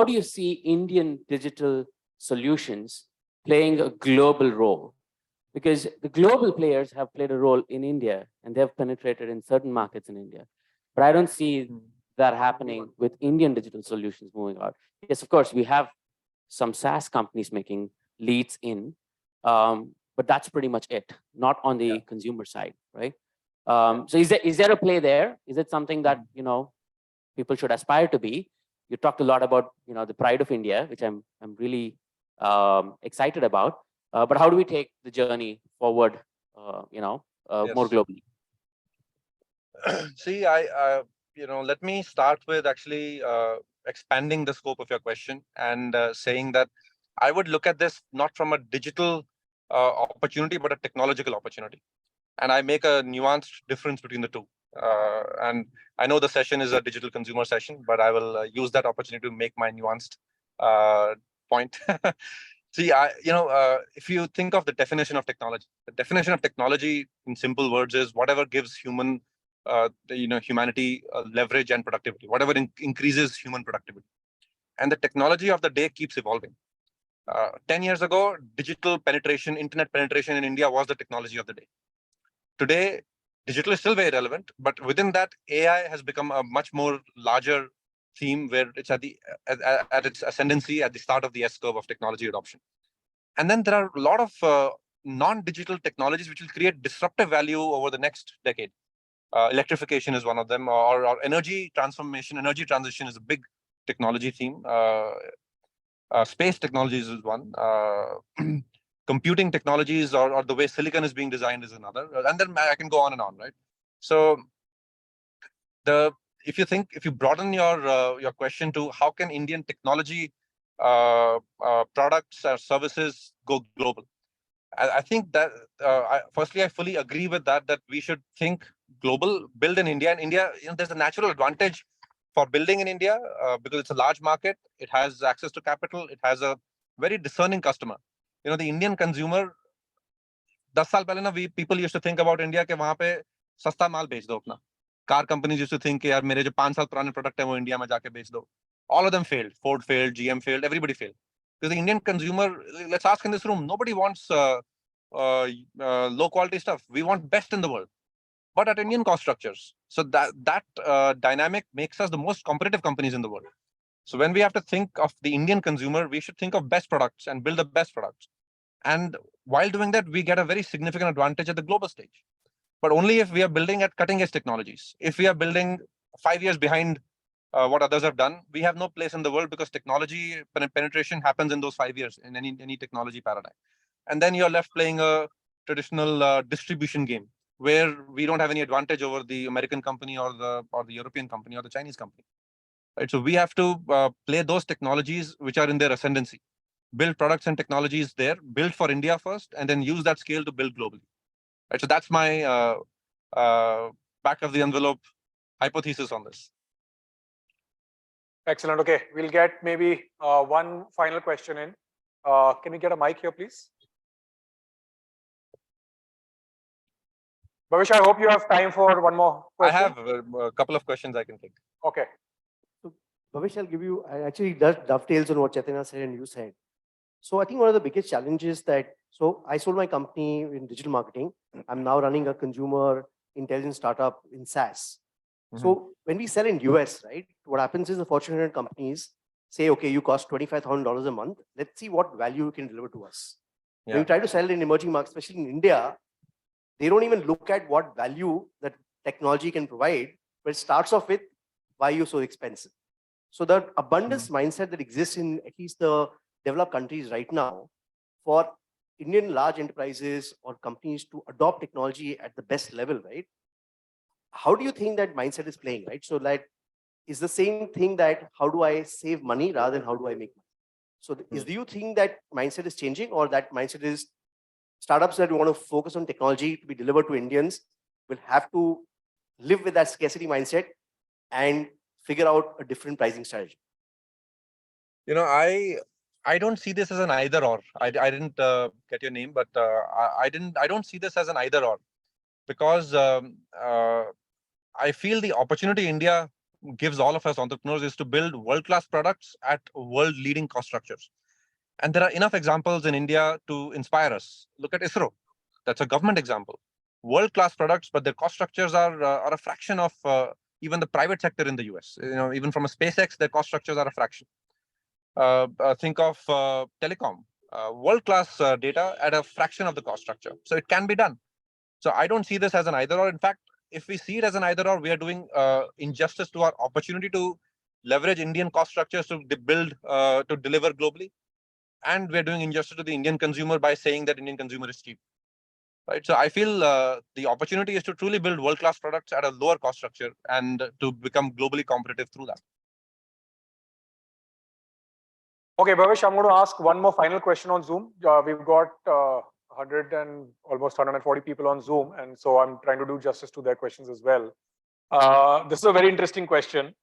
do you see Indian digital solutions playing a global role? Because the global players have played a role in India, and they have penetrated in certain markets in India. But I don't see that happening with Indian digital solutions moving out. Yes, of course, we have some SaaS companies making leads in, but that's pretty much it, not on the consumer side, right? So is there a play there? Is it something that, you know, people should aspire to be? You talked a lot about, you know, the pride of India, which I'm really excited about. But how do we take the journey forward, more globally? See, let me start with actually expanding the scope of your question and saying that I would look at this not from a digital opportunity, but a technological opportunity. And I make a nuanced difference between the two. And I know the session is a digital consumer session, but I will use that opportunity to make my nuanced point. See, if you think of the definition of technology, the definition of technology in simple words is whatever gives humanity leverage and productivity, whatever increases human productivity. And the technology of the day keeps evolving. 10 years ago, digital penetration, internet penetration in India was the technology of the day. Today, digital is still very relevant, but within that, AI has become a much more larger theme where it's at its ascendancy at the start of the S-curve of technology adoption. And then there are a lot of non-digital technologies which will create disruptive value over the next decade. Electrification is one of them, or energy transformation, energy transition is a big technology theme. Space technologies is one. Computing technologies or the way silicon is being designed is another. And then I can go on and on, right? So if you broaden your question to how can Indian technology products or services go global, I think that firstly I fully agree with that we should think global, build in India. And India, there's a natural advantage for building in India because it's a large market. It has access to capital. It has a very discerning customer. The Indian consumer, 10 साल पहले ना people used to think about India कि वहाँ पे सस्ता माल बेच दो अपना. Car companies used to think कि यार मेरे जो 5 साल पुराने product है वो India में जाके बेच दो. All of them failed. Ford failed, GM failed, everybody failed. Because the Indian consumer, let's ask in this room, nobody wants low quality stuff. We want best in the world, but at Indian cost structures. So that dynamic makes us the most competitive companies in the world. So when we have to think of the Indian consumer, we should think of best products and build the best products. And while doing that, we get a very significant advantage at the global stage. But only if we are building at cutting edge technologies. If we are building 5 years behind what others have done, we have no place in the world because technology penetration happens in those 5 years in any technology paradigm. And then you're left playing a traditional distribution game where we don't have any advantage over the American company or the European company or the Chinese company. Right? So we have to play those technologies which are in their ascendancy, build products and technologies there, build for India first, and then use that scale to build globally. Right? So that's my back of the envelope hypothesis on this. Excellent. Okay, we'll get maybe one final question in. Can we get a mic here, please? Bhavish, I hope you have time for one more question. I have a couple of questions I can take. Okay. So, Bhavish, I'll give you, actually that dovetails on what Chaitanya said and you said. So I think one of the biggest challenges so I sold my company in digital marketing. I'm now running a consumer intelligence startup in SaaS. Mm-hmm. So when we sell in US, right, what happens is the Fortune 100 companies say, okay, you cost $25,000 a month. Let's see what value you can deliver to us. Yeah. When you try to sell in emerging markets, especially in India, they don't even look at what value that technology can provide, but it starts off with why you're so expensive. So the abundance mindset that exists in at least the developed countries right now for Indian large enterprises or companies to adopt technology at the best level, right? How do you think that mindset is playing, right? So like, is the same thing that how do I save money rather than how do I make money? So do you think that mindset is changing, or that mindset is startups that want to focus on technology to be delivered to Indians will have to live with that scarcity mindset and figure out a different pricing strategy? I don't see this as an either or. I didn't get your name, but I don't see this as an either or, because I feel the opportunity India gives all of us entrepreneurs is to build world-class products at world-leading cost structures. And there are enough examples in India to inspire us. Look at ISRO. That's a government example. World-class products, but their cost structures are a fraction of even the private sector in the US. Even from a SpaceX, their cost structures are a fraction. think of telecom, world-class data at a fraction of the cost structure. So it can be done. So I don't see this as an either or. In fact, if we see it as an either or, we are doing injustice to our opportunity to leverage Indian cost structures to build, to deliver globally. And we're doing injustice to the Indian consumer by saying that Indian consumer is cheap. Right. So I feel the opportunity is to truly build world-class products at a lower cost structure and to become globally competitive through that. Okay, Bhavish, I'm going to ask one more final question on Zoom. We've got 100 and almost 140 people on Zoom, and so I'm trying to do justice to their questions as well. This is a very interesting question.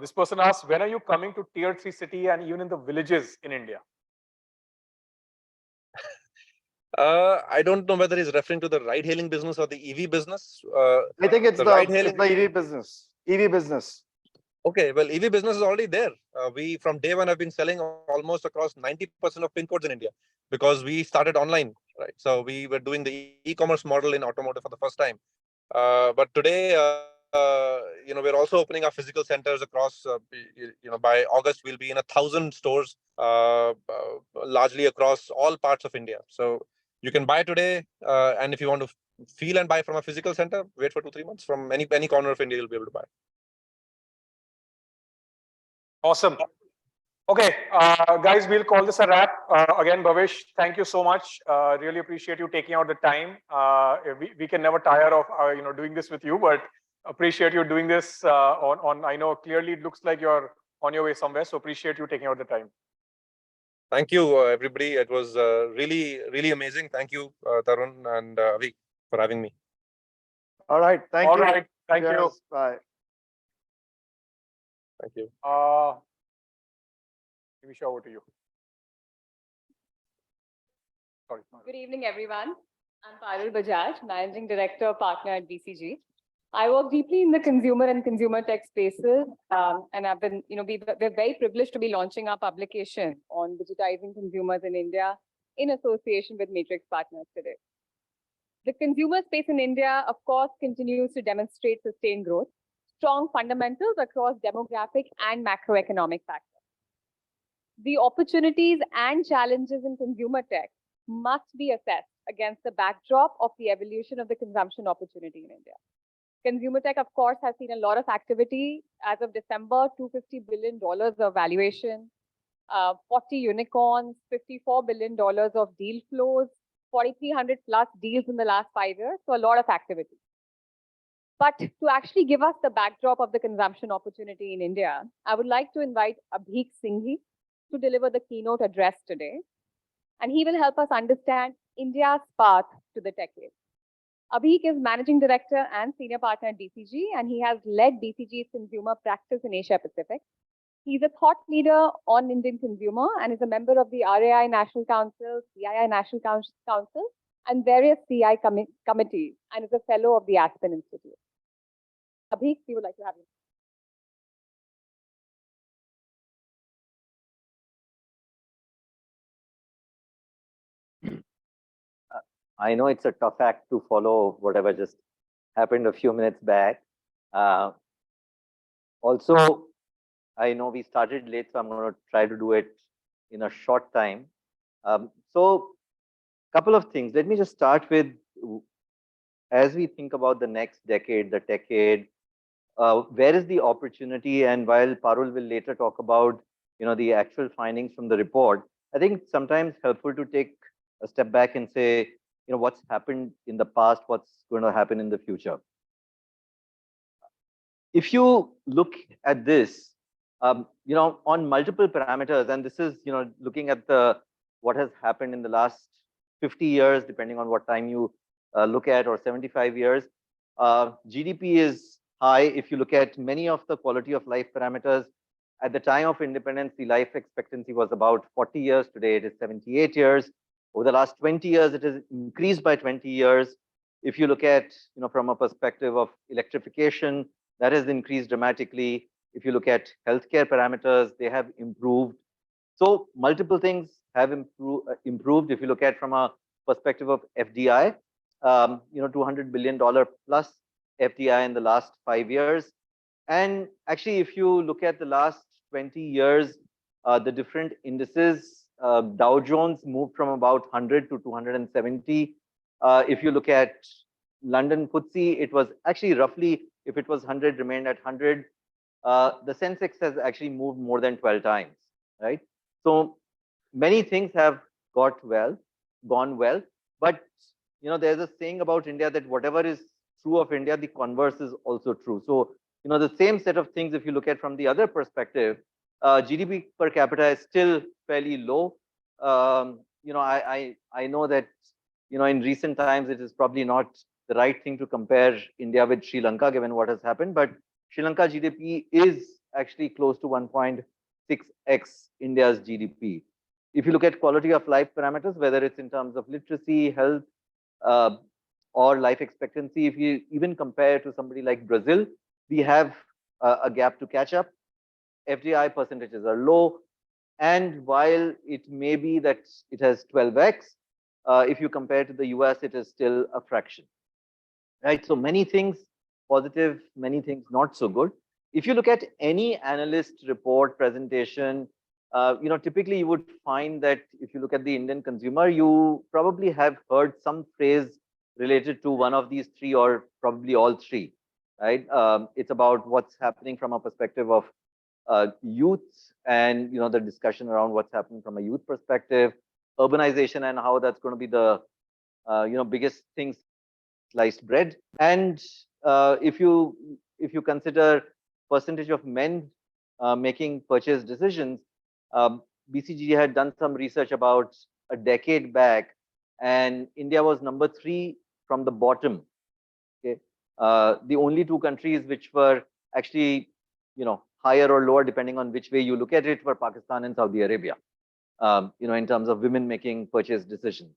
This person asks, when are you coming to tier 3 city and even in the villages in India? I don't know whether he's referring to the ride-hailing business or the EV business. I think it's the ride-hailing EV business. EV business. Okay, well, EV business is already there. We, from day one, have been selling almost across 90% of pin codes in India because we started online, right? So we were doing the e-commerce model in automotive for the first time. But today, we're also opening our physical centers across, by August, we'll be in 1,000 stores, largely across all parts of India. So you can buy today, and if you want to feel and buy from a physical center, wait for 2-3 months. From any corner of India, you'll be able to buy. Awesome. Okay, guys, we'll call this a wrap. Again, Bhavish, thank you so much. Really appreciate you taking out the time. We can never tire of doing this with you, but appreciate you doing this on. I know clearly it looks like you're on your way somewhere, so appreciate you taking out the time. Thank you, everybody. It was really, really amazing. Thank you, Tarun and Avi, for having me. All right. Thank you. All right. Thank you. Yes, bye. Thank you. Nimisha, over to you. Sorry. Good evening, everyone. I'm Parul Bajaj, Managing Director, Partner at BCG. I work deeply in the consumer and consumer tech spaces, and I've been, we're very privileged to be launching our publication on digitizing consumers in India in association with Matrix Partners today. The consumer space in India, of course, continues to demonstrate sustained growth, strong fundamentals across demographic and macroeconomic factors. The opportunities and challenges in consumer tech must be assessed against the backdrop of the evolution of the consumption opportunity in India. Consumer tech, of course, has seen a lot of activity. As of December, $250 billion of valuation, 40 unicorns, $54 billion of deal flows, 4,300 plus deals in the last 5 years. So a lot of activity. But to actually give us the backdrop of the consumption opportunity in India, I would like to invite Abhik Singhi to deliver the keynote address today. And he will help us understand India's path to the tech age. Abhik is Managing Director and Senior Partner at DCG, and he has led DCG's consumer practice in Asia Pacific. He's a thought leader on Indian consumer and is a member of the RAI National Council, CII National Council, and various CI committees, and is a fellow of the Aspen Institute. Abhik, we would like to have you. I know it's a tough act to follow whatever just happened a few minutes back. Also, I know we started late, so I'm going to try to do it in a short time. So, couple of things. Let me just start with, as we think about the next decade, the decade, where is the opportunity? And while Parul will later talk about, the actual findings from the report, I think it's sometimes helpful to take a step back and say, what's happened in the past, what's going to happen in the future. If you look at this, on multiple parameters, and this is, looking at what has happened in the last 50 years, depending on what time you look at, or 75 years, GDP is high. If you look at many of the quality of life parameters, at the time of independence, the life expectancy was about 40 years. Today, it is 78 years. Over the last 20 years, it has increased by 20 years. If you look at, from a perspective of electrification, that has increased dramatically. If you look at healthcare parameters, they have improved. So multiple things have improved. If you look at from a perspective of FDI, $200 billion plus FDI in the last 5 years. And actually, if you look at the last 20 years, the different indices, Dow Jones moved from about 100 to 270. If you look at London FTSE, it was actually roughly, if it was 100, remained at 100. The Sensex has actually moved more than 12 times, right? So many things have gone well, but there's a saying about India that whatever is true of India, the converse is also true. So the same set of things, if you look at from the other perspective, GDP per capita is still fairly low. I know that in recent times it is probably not the right thing to compare India with Sri Lanka given what has happened, but Sri Lanka GDP is actually close to 1.6x India's GDP. If you look at quality of life parameters, whether it's in terms of literacy, health, or life expectancy, if you even compare to somebody like Brazil, we have a gap to catch up. FDI percentages are low. And while it may be that it has 12x, if you compare to the US, it is still a fraction, right? So many things positive, many things not so good. If you look at any analyst report presentation, typically you would find that if you look at the Indian consumer, you probably have heard some phrase related to one of these three or probably all three, right? It's about what's happening from a perspective of youth and the discussion around what's happening from a youth perspective, urbanization and how that's going to be the biggest thing, sliced bread. And if you consider percentage of men making purchase decisions, BCG had done some research about a decade back, and India was number 3 from the bottom. Okay, the only two countries which were actually higher or lower depending on which way you look at it were Pakistan and Saudi Arabia. In terms of women making purchase decisions.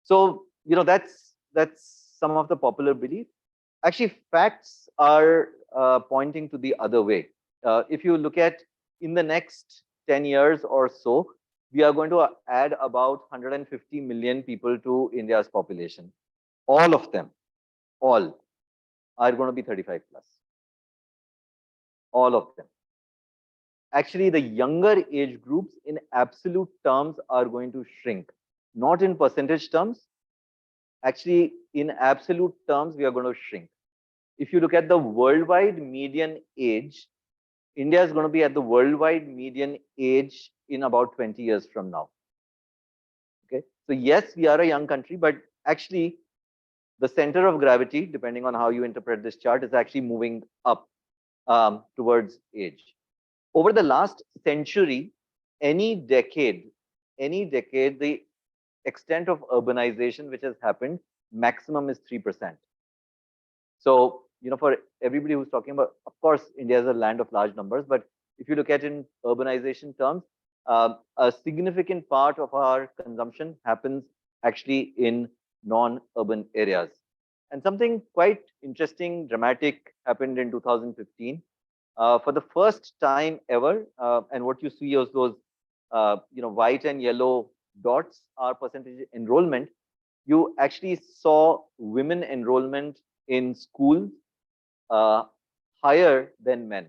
So that's some of the popular belief. Actually, facts are pointing to the other way. If you look at in the next 10 years or so, we are going to add about 150 million people to India's population. All of them, all are going to be 35 plus. All of them. Actually, the younger age groups in absolute terms are going to shrink, not in percentage terms. Actually, in absolute terms, we are going to shrink. If you look at the worldwide median age, India is going to be at the worldwide median age in about 20 years from now. Okay, so yes, we are a young country, but actually, the center of gravity, depending on how you interpret this chart, is actually moving up towards age. Over the last century, any decade, the extent of urbanization which has happened, maximum is 3%. So, for everybody who's talking about, of course, India is a land of large numbers, but if you look at it in urbanization terms, a significant part of our consumption happens actually in non-urban areas. And something quite interesting, dramatic happened in 2015. For the first time ever, and what you see is those, white and yellow dots are percentage enrollment. You actually saw women enrollment in schools higher than men.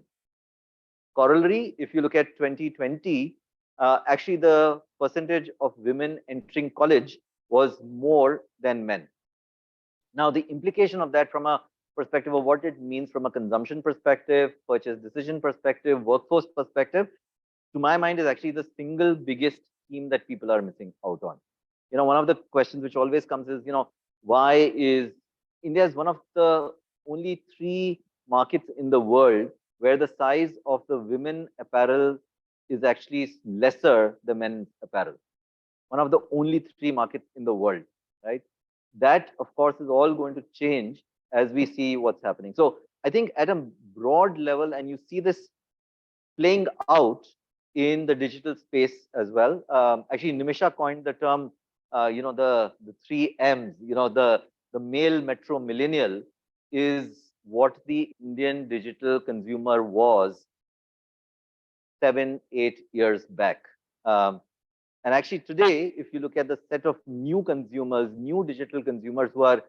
Corollary, if you look at 2020, actually the percentage of women entering college was more than men. Now, the implication of that from a perspective of what it means from a consumption perspective, purchase decision perspective, workforce perspective, to my mind is actually the single biggest theme that people are missing out on. One of the questions which always comes is, why is India is one of the only 3 markets in the world where the size of the women apparel is actually lesser than men's apparel. One of the only 3 markets in the world, right? That, of course, is all going to change as we see what's happening. So I think at a broad level, and you see this playing out in the digital space as well. Actually, Nimisha coined the term, the 3 M's, the male metro millennial is what the Indian digital consumer was 7-8 years back. And actually today, if you look at the set of new consumers, new digital consumers who are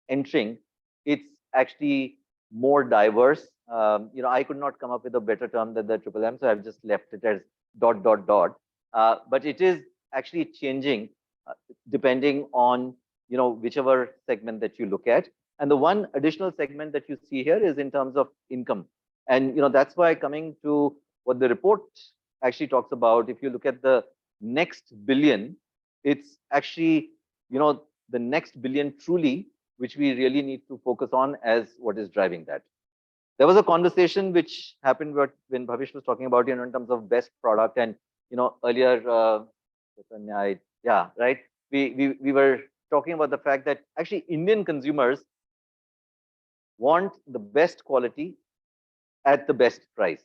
entering, it's actually more diverse. I could not come up with a better term than the triple M, so I've just left it as ... But it is actually changing depending on whichever segment that you look at. And the one additional segment that you see here is in terms of income. And that's why, coming to what the report actually talks about, if you look at the next billion, it's actually the next billion truly, which we really need to focus on as what is driving that. There was a conversation which happened when Bhavish was talking about in terms of best product, and earlier, right? We were talking about the fact that actually Indian consumers want the best quality at the best price,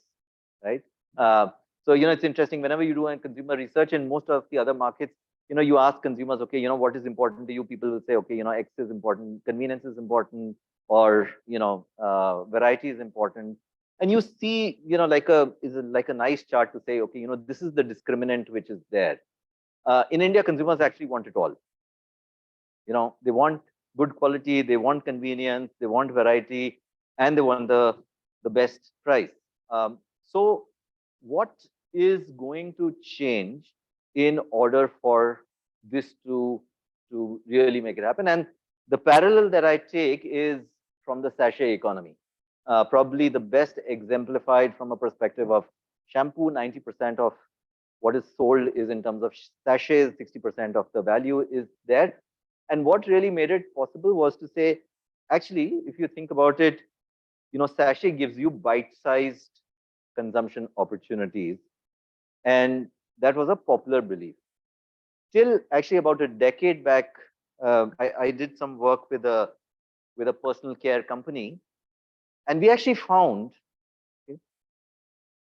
right? So it's interesting, whenever you do a consumer research in most of the other markets, you ask consumers, okay, what is important to you? People will say, okay, X is important, convenience is important, or variety is important. And you see, like a nice chart to say, okay, this is the discriminant which is there. In India, consumers actually want it all. They want good quality, they want convenience, they want variety, and they want the best price. So what is going to change in order for this to really make it happen? And the parallel that I take is from the sachet economy. Probably the best exemplified from a perspective of shampoo. 90% of what is sold is in terms of sachets, 60% of the value is there. And what really made it possible was to say, actually, if you think about it, sachet gives you bite-sized consumption opportunities. And that was a popular belief. Till actually about a decade back, I did some work with a personal care company. And we actually found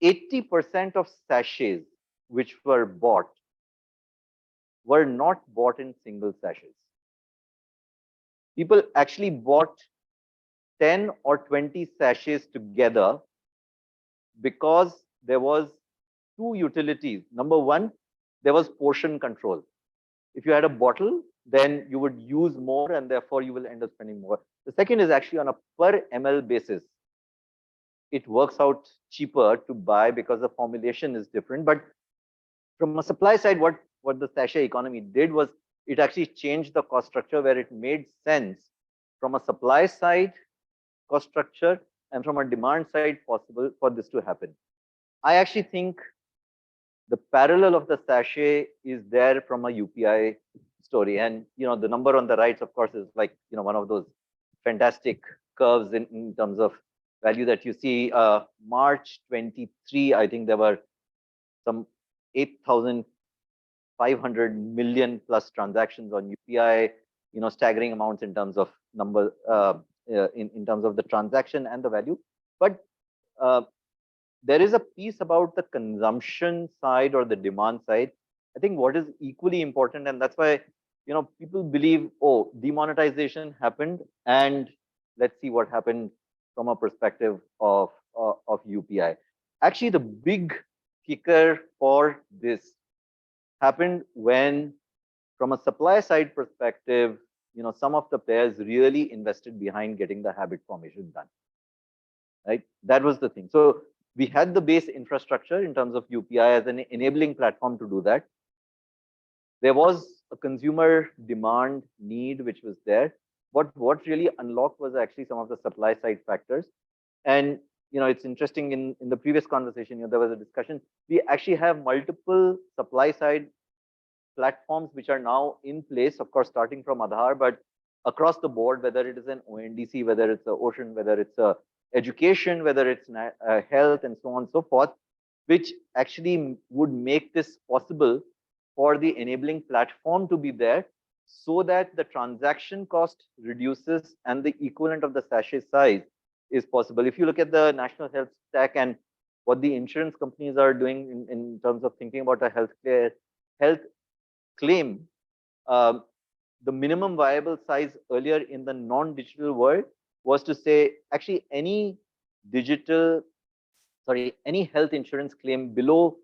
80% of sachets which were bought were not bought in single sachets. People actually bought 10 or 20 sachets together because there was two utilities. Number one, there was portion control. If you had a bottle, then you would use more and therefore you will end up spending more. The second is actually on a per ml basis. It works out cheaper to buy because the formulation is different. But from a supply side, what the sachet economy did was it actually changed the cost structure where it made sense from a supply side cost structure and from a demand side possible for this to happen. I actually think the parallel of the sachet is there from a UPI story. And the number on the right, of course, is like one of those fantastic curves in terms of value that you see. March 23, I think there were some 8,500 million plus transactions on UPI, staggering amounts in terms of number, in terms of the transaction and the value. But there is a piece about the consumption side or the demand side. I think what is equally important, and that's why people believe, oh, demonetization happened, and let's see what happened from a perspective of UPI. Actually, the big kicker for this happened when, from a supply side perspective, some of the players really invested behind getting the habit formation done. Right? That was the thing. So we had the base infrastructure in terms of UPI as an enabling platform to do that. There was a consumer demand need which was there. But what really unlocked was actually some of the supply side factors. And it's interesting, in the previous conversation, there was a discussion. We actually have multiple supply side platforms which are now in place, of course, starting from Aadhaar, but across the board, whether it is an ONDC, whether it's a Ocean, whether it's a education, whether it's health, and so on and so forth, which actually would make this possible for the enabling platform to be there so that the transaction cost reduces and the equivalent of the sachet size is possible. If you look at the national health stack and what the insurance companies are doing in terms of thinking about a health claim, the minimum viable size earlier in the non-digital world was to say, actually, any health insurance claim below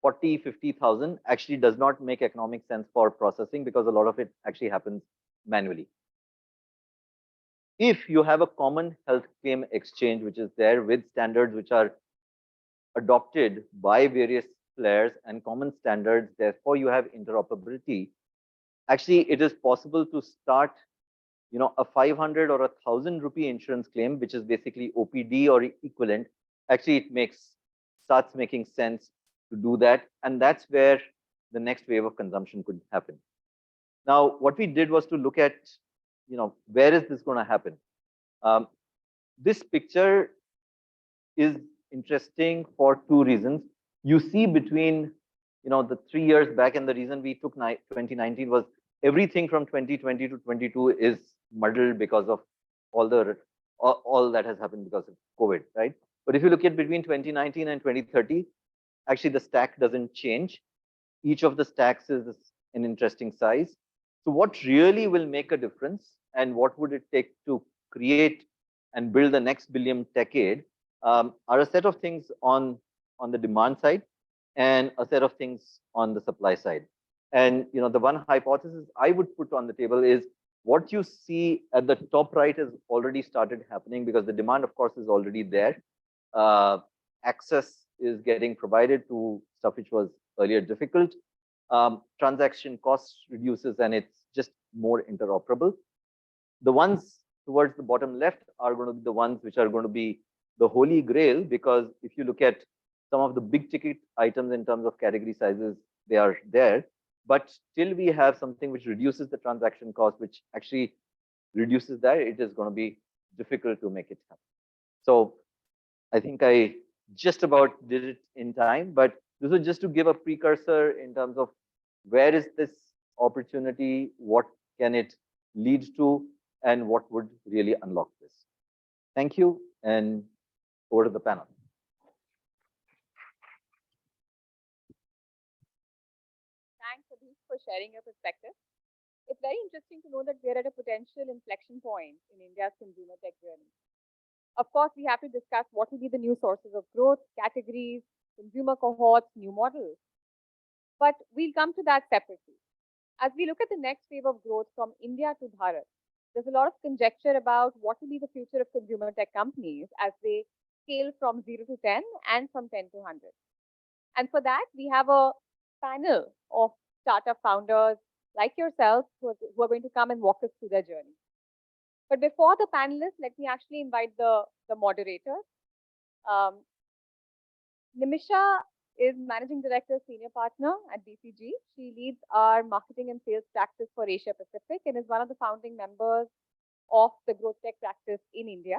40,000-50,000 actually does not make economic sense for processing because a lot of it actually happens manually. if you have a common health claim exchange, which is there with standards which are adopted by various players and common standards, therefore you have interoperability, actually it is possible to start a 500 or 1,000 rupee insurance claim, which is basically OPD or equivalent. Actually, it starts making sense to do that. And that's where the next wave of consumption could happen. Now, what we did was to look at, where is this going to happen? This picture is interesting for two reasons. You see between, the 3 years back, and the reason we took 2019 was everything from 2020 to 22 is muddled because of all that has happened because of COVID, right? But if you look at between 2019 and 2030, actually the stack doesn't change. Each of the stacks is an interesting size. So what really will make a difference, and what would it take to create and build the next billion decade, are a set of things on the demand side and a set of things on the supply side. And the one hypothesis I would put on the table is what you see at the top right has already started happening, because the demand, of course, is already there. Access is getting provided to stuff which was earlier difficult. Transaction cost reduces, and it's just more interoperable. The ones towards the bottom left are going to be the ones which are going to be the holy grail, because if you look at some of the big ticket items in terms of category sizes, they are there. But till we have something which reduces the transaction cost, which actually reduces that, it is going to be difficult to make it happen. So I think I just about did it in time, but this was just to give a precursor in terms of where is this opportunity, what can it lead to, and what would really unlock this. Thank you, and over to the panel. Thanks, Bhavish, for sharing your perspective. It's very interesting to know that we're at a potential inflection point in India's consumer tech journey. Of course, we have to discuss what will be the new sources of growth, categories, consumer cohorts, new models. But we'll come to that separately. As we look at the next wave of growth from India to Bharat, there's a lot of conjecture about what will be the future of consumer tech companies as they scale from 0 to 10 and from 10 to 100. And for that, we have a panel of startup founders like yourself who are going to come and walk us through their journey. But before the panelists, let me actually invite the moderators. Nimisha is Managing Director, Senior Partner at BCG. She leads our marketing and sales practice for Asia Pacific and is one of the founding members of the growth tech practice in India.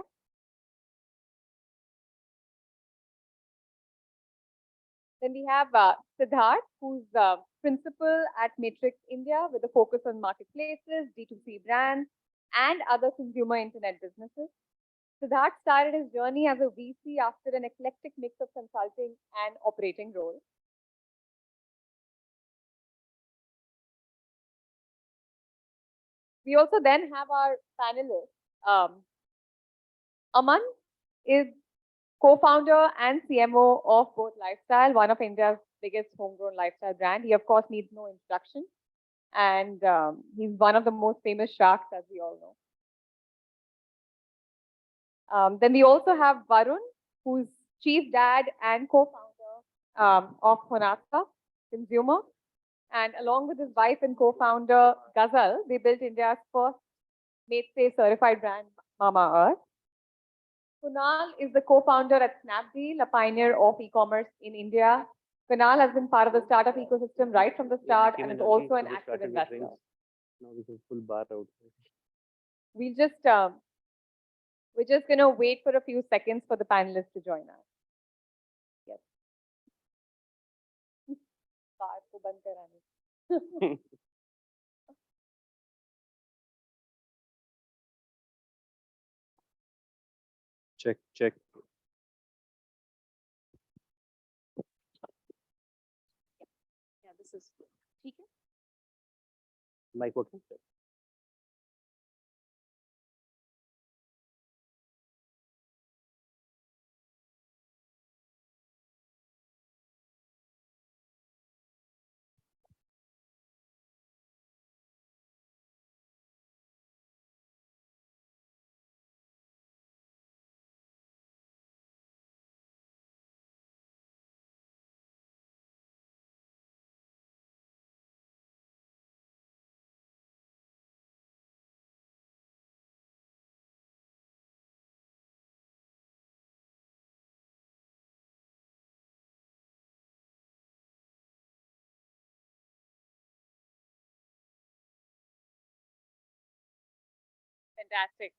Then we have Siddharth, who's principal at Matrix India with a focus on marketplaces, D2C brands, and other consumer internet businesses. Siddharth started his journey as a VC after an eclectic mix of consulting and operating roles. We also then have our panelists. Aman is co-founder and CMO of Both Lifestyle, one of India's biggest homegrown lifestyle brand. He, of course, needs no introduction. And he's one of the most famous sharks, as we all know. Then we also have Varun, who's chief dad and co-founder of Honasa Consumer. And along with his wife and co-founder, Ghazal, they built India's first made-safe certified brand, Mamaearth. Kunal is the co-founder at Snapdeal, a pioneer of e-commerce in India. Kunal has been part of the startup ecosystem right from the start and is also an active investor. Now we can pull bar out. We're just going to wait for a few seconds for the panelists to join us. Yes. Bar ko band karane. Check, check. Yeah, this is Mic working? Fantastic.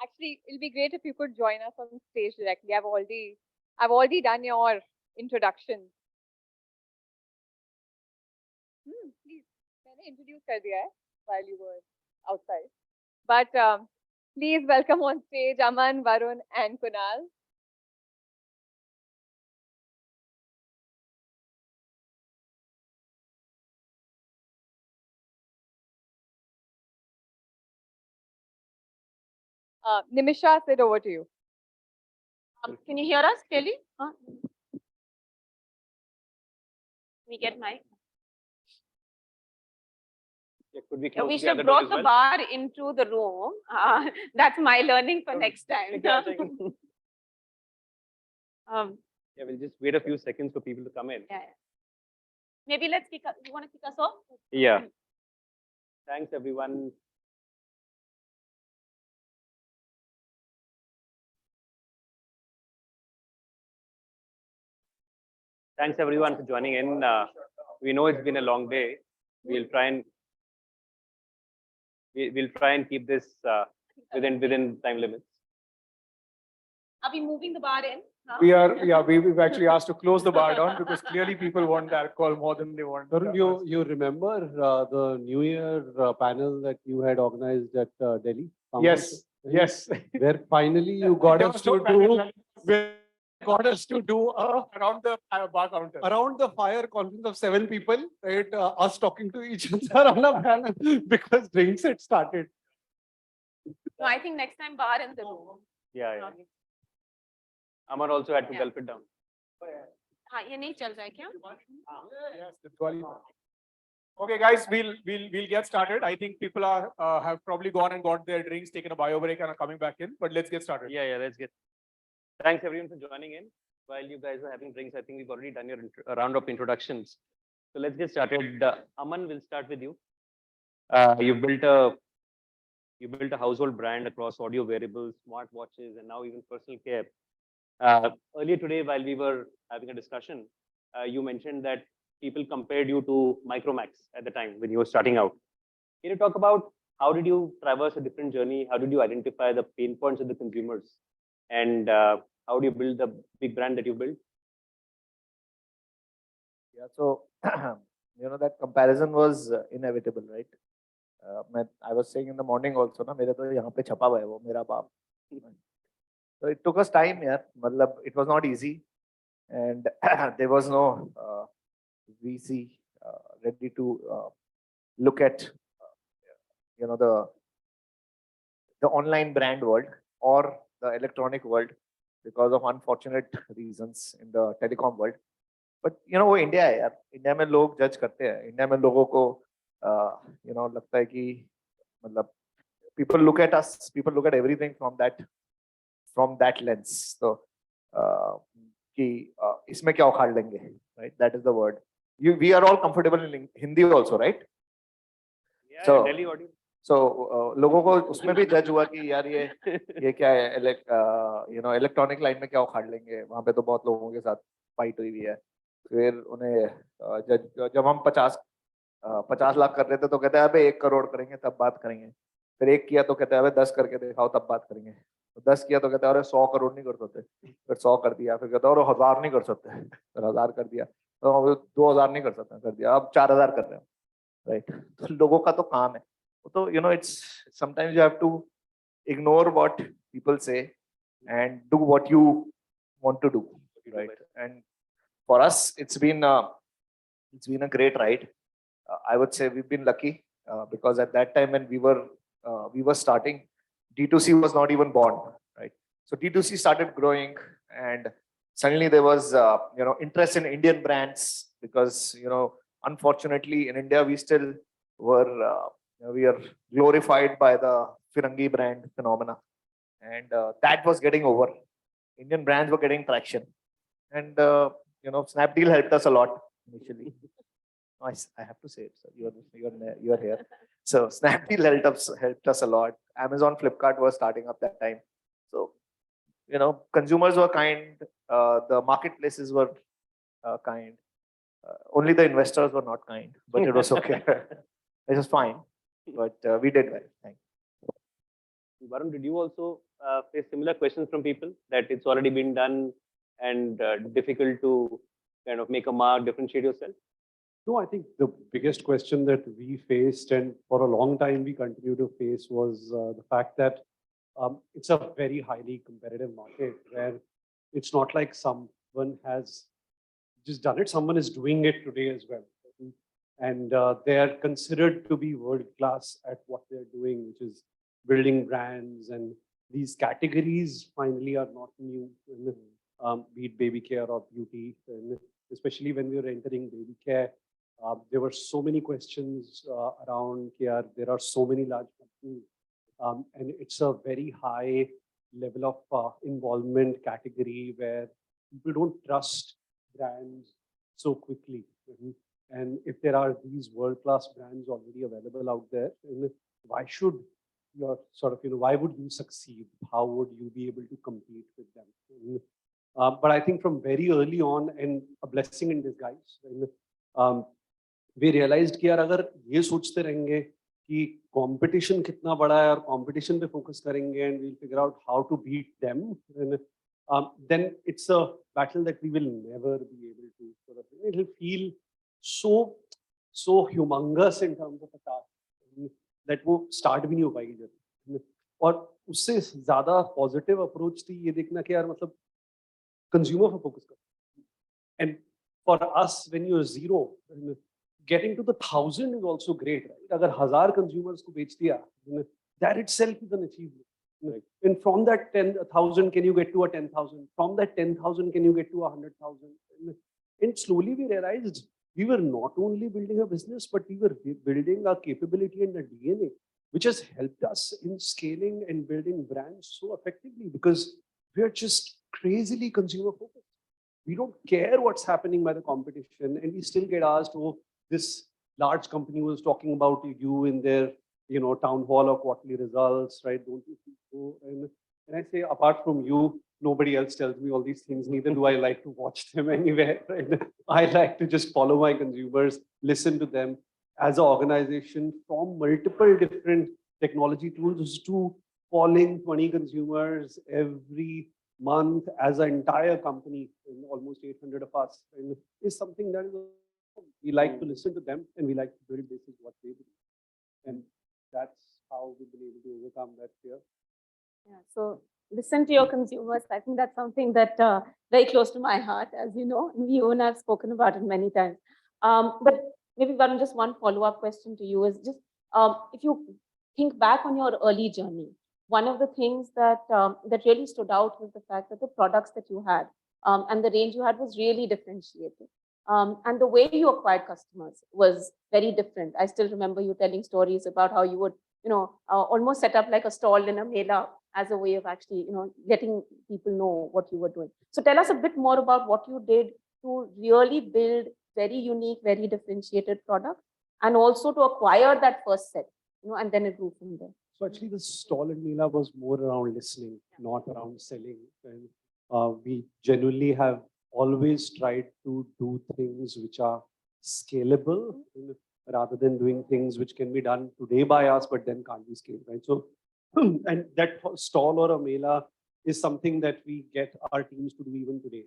Actually, it'll be great if you could join us on stage directly. I've already done your introduction. Please, मैंने introduce कर दिया है while you were outside. But please welcome on stage Aman, Varun, and Kunal. Nimisha, Sid, over to you. Can you hear us clearly? We get mic. Could we Yeah, we close should the have other door brought as the well? bar into the room. That's my learning for next time. Yeah, we'll just wait a few seconds for people to come in. Yeah. Maybe let's kick us. You want to kick us off? Yeah. Thanks, everyone. Thanks, everyone, for joining in. We know it's been a long day. We'll try and keep this within time limits. Are we moving the bar in? Huh? We've actually asked to close the bar down because clearly people want alcohol more than they want. Varun, you remember the New Year panel that you had organized at Delhi? Yes. Where finally you got us to do around the bar counter. around the fire conference of 7 people, right? Us talking to each other on a panel because drinks had started. No, I think next time bar in the room. Yeah. Aman also had to Yeah. gulp it down. हाँ, ये नहीं चल रहा है क्या? Yes, the Diwali bar. Okay, guys, we'll get started. I think people have probably gone and got their drinks, taken a bio break, and are coming back in. But let's get started. Yeah, let's get. Thanks, everyone, for joining in. While you guys are having drinks, I think we've already done your round of introductions. So let's get started. Aman, we'll start with you. You built a household brand across audio wearables, smart watches, and now even personal care. Earlier today, while we were having a discussion, you mentioned that people compared you to Micromax at the time when you were starting out. Can you talk about how did you traverse a different journey? How did you identify the pain points of the consumers? And how do you build the big brand that you built? Yeah, so that comparison was inevitable, right? I was saying in the morning also, na, mere to yahan pe chapa hua hai wo mera baap. So it took us time, yeah. It was not easy, and there was no VC ready to look at the online brand world or the electronic world because of unfortunate reasons in the telecom world. But वो India है यार, India में लोग जज करते हैं, India में लोगों को लगता है कि people look at us, people look at everything from that lens. So कि इसमें क्या उखाड़ लेंगे, right? That is the word. We are all comfortable in Hindi also, right? Yeah, So Delhi audience. So लोगों को उसमें भी जज हुआ कि यार ये क्या है, इलेक्ट्रॉनिक लाइन में क्या उखाड़ लेंगे, वहां पे तो बहुत लोगों के साथ फाइट हुई है. फिर उन्हें जब हम 50 लाख कर रहे थे तो कहते हैं अबे 1 करोड़ करेंगे तब बात करेंगे. फिर 1 किया तो कहते हैं अबे 10 करके दिखाओ तब बात करेंगे. 10 किया तो कहते हैं अरे 100 करोड़ नहीं कर सकते. फिर 100 कर दिया. फिर कहते हैं अरे 1000 नहीं कर सकते. फिर 1000 कर दिया. तो 2000 नहीं कर सकते, कर दिया. अब 4000 कर रहे हैं, राइट? तो लोगों का तो काम है. So, it's sometimes you have to ignore what people say and do what you want to do, right? And for us, it's been a great ride. I would say we've been lucky because at that time when we were starting, D2C was not even born, right? So D2C started growing, and suddenly there was interest in Indian brands because unfortunately in India we still were. We are glorified by the Firangi brand phenomena, and that was getting over. Indian brands were getting traction, and Snapdeal helped us a lot initially. I have to say it, so you're here. So Snapdeal helped us a lot. Amazon, Flipkart was starting up that time. So consumers were kind. The marketplaces were kind. Only the investors were not kind, but it was okay. It was fine. But we did well. Thank you. Varun, did you also face similar questions from people that it's already been done and difficult to kind of make a mark, differentiate yourself? No, I think the biggest question that we faced and for a long time we continue to face was the fact that it's a very highly competitive market where it's not like someone has just done it, someone is doing it today as well. And they are considered to be world class at what they're doing, which is building brands, and these categories finally are not new, be it baby care or beauty. And especially when we were entering baby care, there were so many questions around care. There are so many large companies, and it's a very high level of involvement category where people don't trust brands so quickly. And if there are these world-class brands already available out there, why should your why would you succeed? How would you be able to compete with them? But I think from very early on, and a blessing in disguise, we realized कि यार अगर ये सोचते रहेंगे कि competition कितना बड़ा है और competition पे focus करेंगे and we'll figure out how to beat them, then it's a battle that we will never be able to it'll feel so humongous in terms of a task that वो start भी नहीं हो पाएगी जब. और उससे ज़्यादा positive approach थी ये देखना कि यार मतलब consumer पे focus करो. And for us, when you're zero, getting to the 1,000 is also great, right? अगर 1,000 consumers को बेच दिया, that itself is an achievement. Right. And from that 10,000, can you get to a 10,000? From that 10,000, can you get to 100,000? And slowly we realized we were not only building a business, but we were building our capability and the DNA, which has helped us in scaling and building brands so effectively because we are just crazily consumer focused. We don't care what's happening by the competition, and we still get asked, oh, this large company was talking about you in their town hall or quarterly results, right? Don't you think so? And I say, apart from you, nobody else tells me all these things. Neither do I like to watch them anywhere. Right? I like to just follow my consumers, listen to them. As an organization, from multiple different technology tools to calling 20 consumers every month as an entire company, almost 800 of us, is something that we like to listen to them and we like to build this is what they do. And that's how we've been able to overcome that fear. Yeah, so listen to your consumers. I think that's something that very close to my heart, as you know. You and I have spoken about it many times. But maybe Varun, just one follow-up question to you is just if you think back on your early journey, one of the things that that really stood out was the fact that the products that you had and the range you had was really differentiated. And the way you acquired customers was very different. I still remember you telling stories about how you would, almost set up like a stall in a mela as a way of actually, letting people know what you were doing. So tell us a bit more about what you did to really build very unique, very differentiated products, and also to acquire that first set, and then it grew from there. So actually the stall in mela was more around listening, not around selling. And we genuinely have always tried to do things which are scalable rather than doing things which can be done today by us, but then can't be scaled, right? So, and that stall or a mela is something that we get our teams to do even today.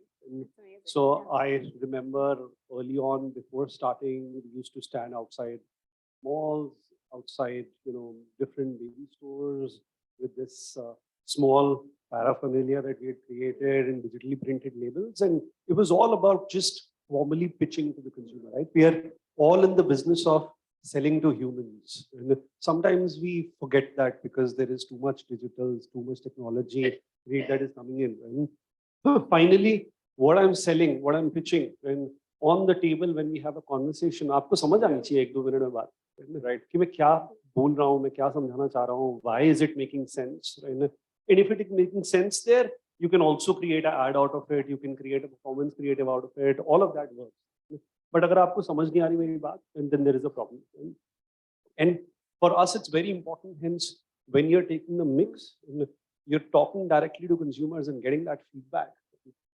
So I remember early on, before starting, we used to stand outside malls, outside, different baby stores with this small paraphernalia that we had created and digitally printed labels. And it was all about just formally pitching to the consumer, right? We are all in the business of selling to humans. And sometimes we forget that because there is too much digital, too much technology that is coming in. And finally, what I'm selling, what I'm pitching, and on the table when we have a conversation, आपको समझ आनी चाहिए 1-2 minute में बात, right? कि मैं क्या बोल रहा हूँ, मैं क्या समझाना चाह रहा हूँ, why is it making sense, right? And if it is making sense there, you can also create an ad out of it. You can create a performance creative out of it. All of that works. But अगर आपको समझ नहीं आ रही मेरी बात, then there is a problem. And for us, it's very important. Hence, when you're taking the mix, you're talking directly to consumers and getting that feedback,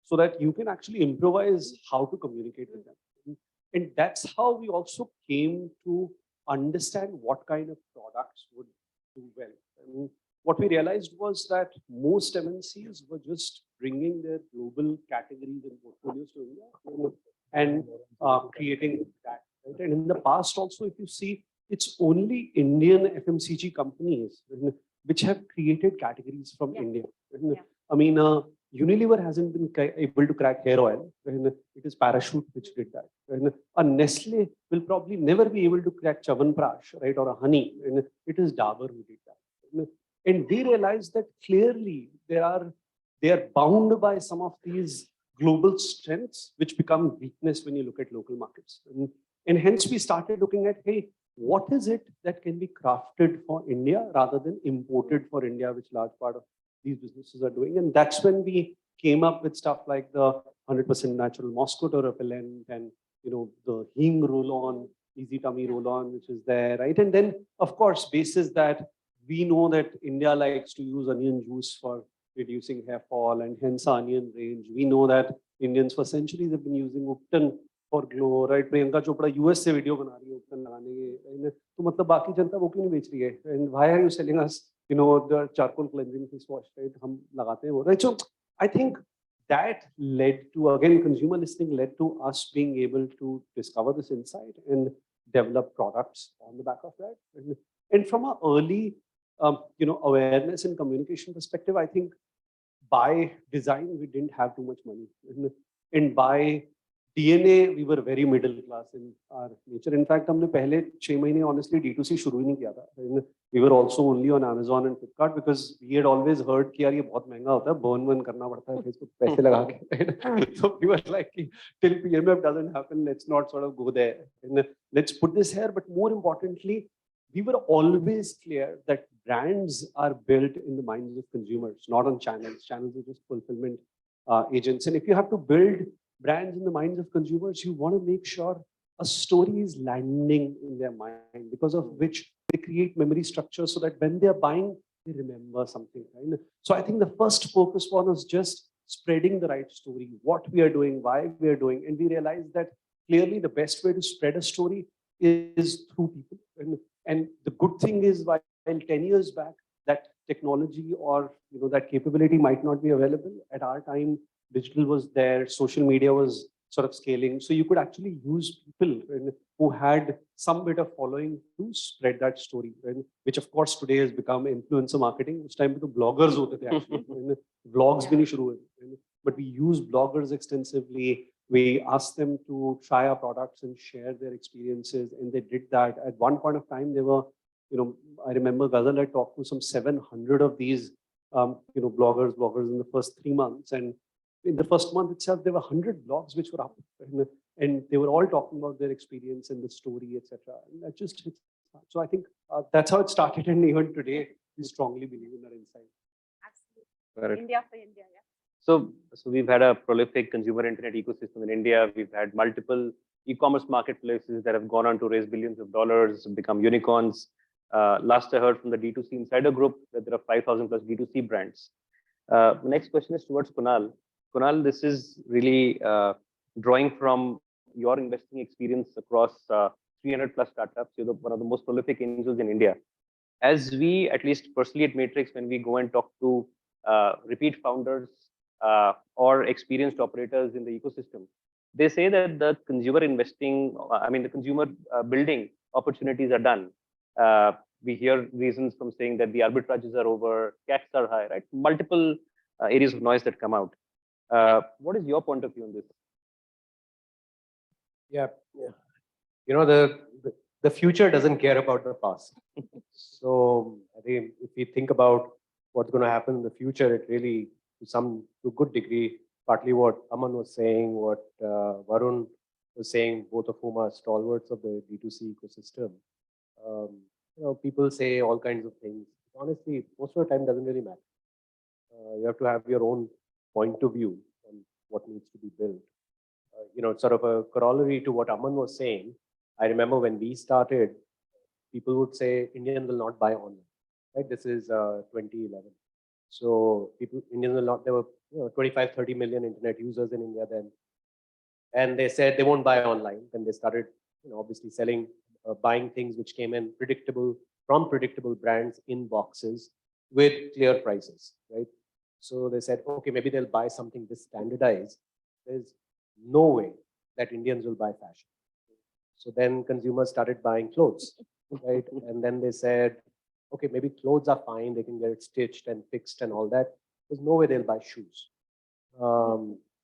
so that you can actually improvise how to communicate with them. And that's how we also came to understand what kind of products would do well. what we realized was that most MNCs were just bringing their global categories and portfolios to India and creating that. Right? And in the past also, if you see, it's only Indian FMCG companies which have created categories from India. I mean, Unilever hasn't been able to crack hair oil. It is Parachute which did that. A Nestle will probably never be able to crack Chyawanprash, right, or a honey. It is Dabur who did that. And we realized that clearly they are bound by some of these global strengths which become weakness when you look at local markets. And hence we started looking at, hey, what is it that can be crafted for India rather than imported for India, which large part of these businesses are doing. And that's when we came up with stuff like the 100% natural mosquito repellent and, you know, the Hing roll-on, Easy Tummy roll-on, which is there, right? And then, of course, basis that we know that India likes to use onion juice for reducing hair fall and hence our onion range. We know that Indians for centuries have been using Upton for glow, right? Priyanka Chopra US se video bana rahi hai Upton lagane ke. तो मतलब बाकी जनता वो क्यों नहीं बेच रही है? And why are you selling us, you know, the charcoal cleansing face wash, right? हम लगाते हैं वो, right? So I think that led to, again, consumer listening led to us being able to discover this insight and develop products on the back of that. And from an early, you know, awareness and communication perspective, I think by design, we didn't have too much money. And by DNA, we were very middle class in our nature. In fact, हमने पहले 6 महीने honestly D2C शुरू ही नहीं किया था. We were also only on Amazon and Flipkart because we had always heard कि यार ये बहुत महंगा होता है, burn करना पड़ता है Facebook पैसे लगा के. So we were like, till PMF doesn't happen, let's not sort of go there. And let's put this here. But more importantly, we were always clear that brands are built in the minds of consumers, not on channels. Channels are just fulfillment agents. And if you have to build brands in the minds of consumers, you want to make sure a story is landing in their mind, because of which they create memory structures so that when they're buying, they remember something. Right? So I think the first focus was just spreading the right story, what we are doing, why we are doing. And we realized that clearly the best way to spread a story is through people. And the good thing is, while 10 years back, that technology or, you know, that capability might not be available. At our time, digital was there, social media was sort of scaling. So you could actually use people who had some bit of following to spread that story, which of course today has become influencer marketing. This time the bloggers hote the actually. Vlogs bhi nahi shuru hue. But we use bloggers extensively. We asked them to try our products and share their experiences, and they did that. At one point of time, they were, you know, I remember Ghazal had talked to some 700 of these, you know, bloggers in the first 3 months. And in the first month itself, there were 100 blogs which were up, and they were all talking about their experience and the story, etc. And that just hits. So I think that's how it started, and even today, we strongly believe in our insight. Absolutely. India for India, yeah. So we've had a prolific consumer internet ecosystem in India. We've had multiple e-commerce marketplaces that have gone on to raise billions of dollars, become unicorns. Last I heard from the D2C Insider Group that there are 5,000 plus D2C brands. Next question is towards Kunal. Kunal, this is really drawing from your investing experience across 300 plus startups. You're one of the most prolific angels in India. As we, at least personally at Matrix, when we go and talk to repeat founders or experienced operators in the ecosystem, they say that the consumer investing, the consumer building opportunities are done. We hear reasons from saying that the arbitrages are over, CACs are high, right? Multiple areas of noise that come out. What is your point of view on this? Yeah. You know, the future doesn't care about the past. So I think if we think about what's going to happen in the future, it really, to a good degree, partly what Aman was saying, what Varun was saying, both of whom are stalwarts of the D2C ecosystem. You know, people say all kinds of things. Honestly, most of the time doesn't really matter. You have to have your own point of view on what needs to be built. You know, sort of a corollary to what Aman was saying. I remember when we started, people would say Indians will not buy online. Right? This is 2011. So Indians will not. There were 25, 30 million internet users in India then, and they said they won't buy online. Then they started, you know, obviously selling, buying things which came in from predictable brands in boxes. with clear prices, right? So they said, okay, maybe they'll buy something this standardized. There's no way that Indians will buy fashion. So then consumers started buying clothes, right? And then they said, okay, maybe clothes are fine. They can get it stitched and fixed and all that. There's no way they'll buy shoes.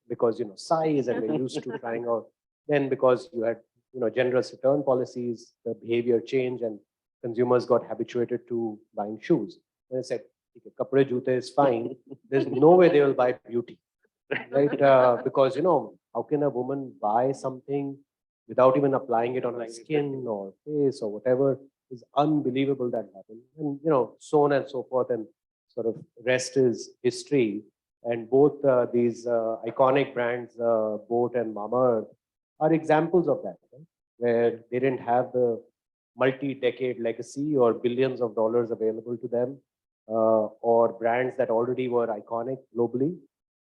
Because, you know, size and they're used to trying out. Then because you had, you know, generous return policies, the behavior changed and consumers got habituated to buying shoes. And they said, okay, kapde jute is fine. There's no way they will buy beauty, right? Because, you know, how can a woman buy something without even applying it on her skin or face or whatever? Is unbelievable that happened. And, you know, so on and so forth, and sort of rest is history. And both these iconic brands, Boat and Mamaearth, are examples of that, right? Where they didn't have the multi-decade legacy or billions of dollars available to them, or brands that already were iconic globally.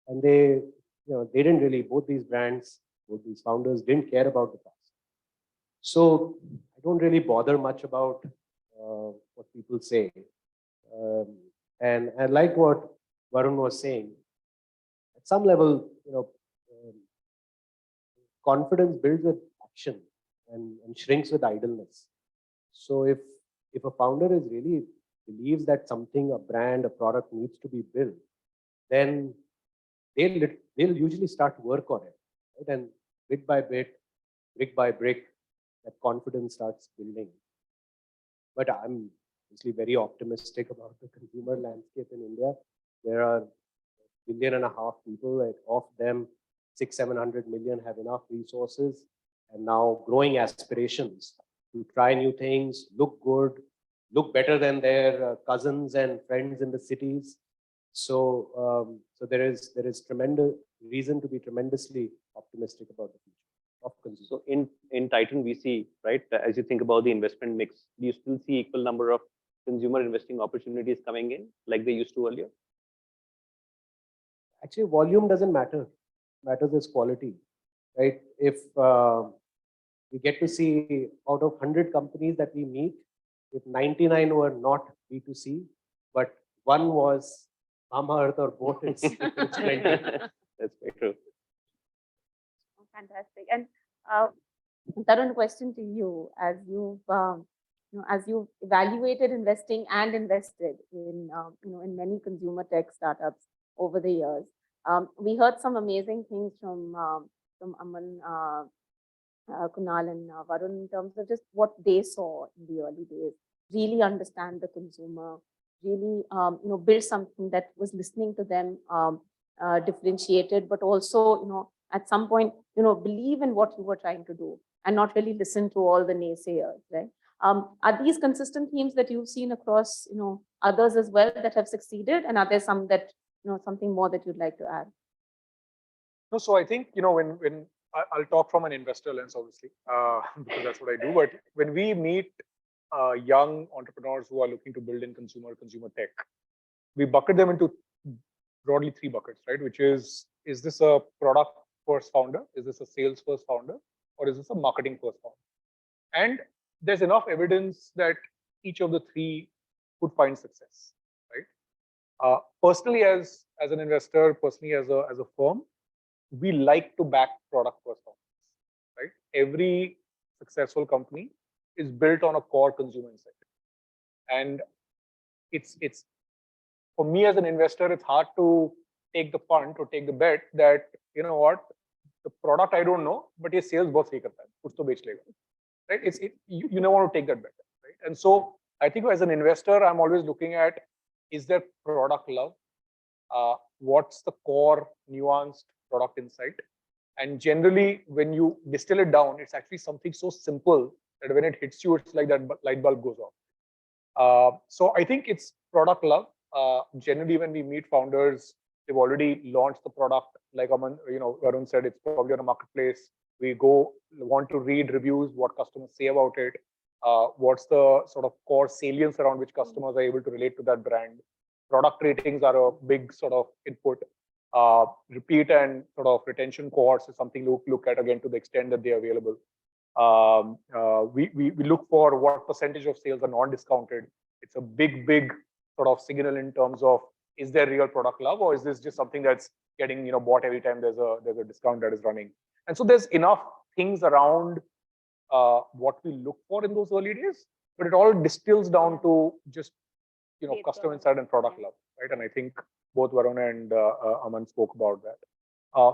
And they, you know, they didn't really, both these brands, both these founders didn't care about the past. So I don't really bother much about what people say. And I like what Varun was saying. At some level, you know, confidence builds with action and shrinks with idleness. So if a founder is really believes that something, a brand, a product needs to be built, then they'll usually start work on it, right? And bit by bit, brick by brick, that confidence starts building. But I'm obviously very optimistic about the consumer landscape in India. There are 1.5 billion people, and of them, 600-700 million have enough resources and now growing aspirations to try new things, look good, look better than their cousins and friends in the cities. So, so there is tremendous reason to be tremendously optimistic about the future of consumers. So in Titan VC, right, as you think about the investment mix, do you still see equal number of consumer investing opportunities coming in like they used to earlier? Actually, volume doesn't matter. Matters is quality, right? If we get to see out of 100 companies that we meet, if 99 were not B2C, but one was Mamaearth or Boat, it's plenty. That's very true. Fantastic. And Tarun, question to you, as you've you know, as you've evaluated investing and invested in you know, in many consumer tech startups over the years. We heard some amazing things from Aman, Kunal, and Varun in terms of just what they saw in the early days. Really understand the consumer. Really, you know, build something that was listening to them, differentiated, but also, you know, at some point, you know, believe in what you were trying to do and not really listen to all the naysayers, right? Are these consistent themes that you've seen across, you know, others as well that have succeeded, and are there some that, you know, something more that you'd like to add? No, so I think, you know, when I'll talk from an investor lens, obviously, because that's what I do. But when we meet young entrepreneurs who are looking to build in consumer tech, we bucket them into broadly 3 buckets, right? Which is this a product first founder? Is this a sales first founder? Or is this a marketing first founder? And there's enough evidence that each of the 3 could find success, right? Personally, as an investor, personally as a firm, we like to back product first founders, right? Every successful company is built on a core consumer insight. And it's for me as an investor, it's hard to take the punt or take the bet that, you know what, the product I don't know, but ye sales bahut sahi karta hai, kuch to bech lega, right? You never want to take that bet, right? And so I think as an investor, I'm always looking at, is there product love? What's the core nuanced product insight? And generally, when you distill it down, it's actually something so simple that when it hits you, it's like that light bulb goes off. So I think it's product love. Generally, when we meet founders, they've already launched the product. Like Aman, you know, Varun said, it's probably on a marketplace. We want to read reviews, what customers say about it. What's the sort of core salience around which customers are able to relate to that brand. Product ratings are a big sort of input. Repeat and sort of retention cohorts is something to look at again to the extent that they are available. We look for what percentage of sales are non-discounted. It's a big sort of signal in terms of, is there real product love, or is this just something that's getting bought every time there's a discount that is running? And so there's enough things around what we look for in those early days, but it all distills down to just customer insight and product love, right? And I think both Varun and Aman spoke about that.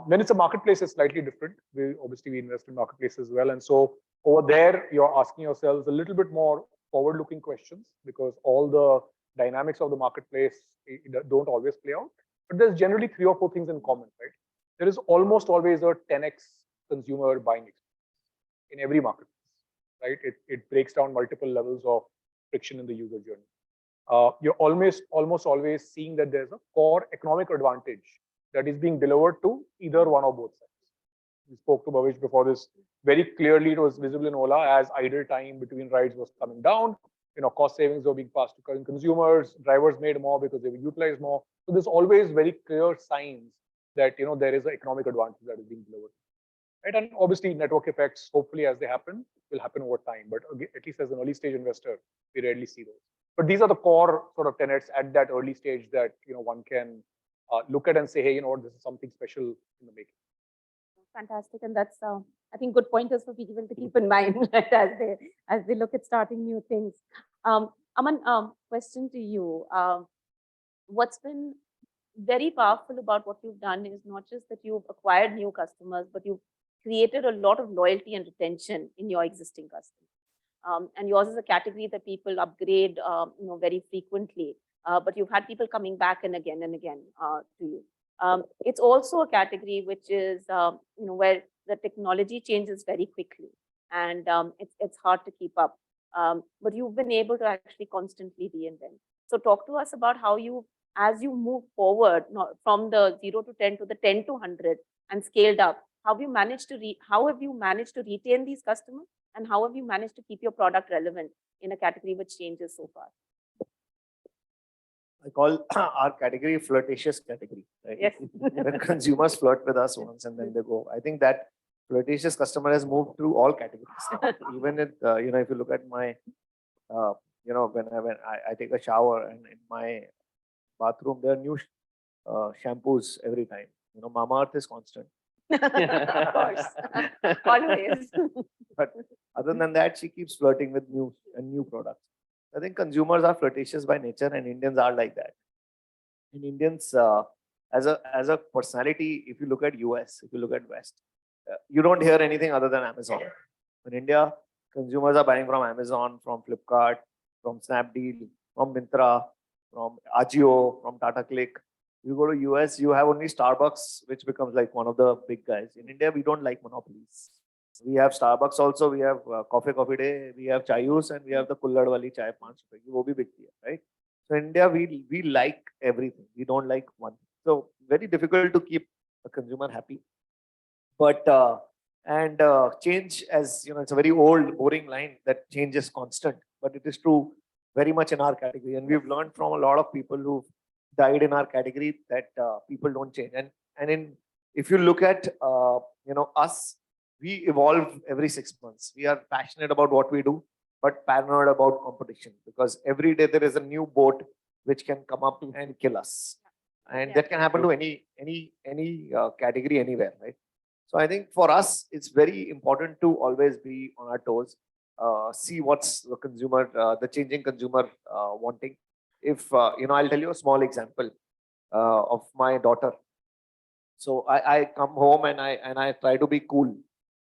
When it's a marketplace, it's slightly different. We invest in marketplace as well, and so over there you're asking yourselves a little bit more forward-looking questions, because all the dynamics of the marketplace don't always play out. But there's generally 3 or 4 things in common, right? There is almost always a 10x consumer buying experience in every marketplace, right? It breaks down multiple levels of friction in the user journey. You're almost always seeing that there's a core economic advantage that is being delivered to either one or both sides. We spoke to Bhavish before this. Very clearly, it was visible in Ola as idle time between rides was coming down. Cost savings were being passed to consumers. Drivers made more because they were utilized more. So there's always very clear signs that there is an economic advantage that is being delivered, right? And obviously, network effects, hopefully, as they happen, will happen over time. But at least as an early stage investor, we rarely see those. But these are the core sort of tenets at that early stage that one can look at and say, hey, this is something special in the making. Fantastic, and that's I think good pointers for people to keep in mind as they look at starting new things. Aman, question to you. What's been very powerful about what you've done is not just that you've acquired new customers, but you've created a lot of loyalty and retention in your existing customers. And yours is a category that people upgrade, very frequently. But you've had people coming back and again to you. It's also a category which is, where the technology changes very quickly, and it's hard to keep up. But you've been able to actually constantly reinvent. So talk to us about how you, as you move forward, from the 0 to 10 to the 10 to 100 and scaled up, how have you managed to retain these customers, and how have you managed to keep your product relevant in a category which changes so far? I call our category flirtatious category, right? Yes. When consumers flirt with us once and then they go. I think that flirtatious customer has moved through all categories. Even if you look at my, when I take a shower, and in my bathroom there are new shampoos every time. Mamaearth is constant. Of course, always. But other than that, she keeps flirting with new products. I think consumers are flirtatious by nature, and Indians are like that. And Indians, as a personality, if you look at US, if you look at West, you don't hear anything other than Amazon. In India, consumers are buying from Amazon, from Flipkart, from Snapdeal, from Myntra, from Ajio, from Tata Click. You go to US, you have only Starbucks, which becomes like one of the big guys. In India, we don't like monopolies. We have Starbucks also, we have Coffee Day, we have Chayus, and we have the Kullad wali chai 5 rupees. Wo bhi bikti hai, right? So in India, we like everything. We don't like one. So very difficult to keep a consumer happy. But change, as it's a very old, boring line that change is constant, but it is true very much in our category. And we've learned from a lot of people who died in our category that people don't change. And if you look at us, we evolve every 6 months. We are passionate about what we do, but paranoid about competition, because every day there is a new boat which can come up and kill us. And that can happen to any category anywhere, right? So I think for us, it's very important to always be on our toes, see what's the consumer, the changing consumer wanting. If, I'll tell you a small example of my daughter. So I come home and I try to be cool.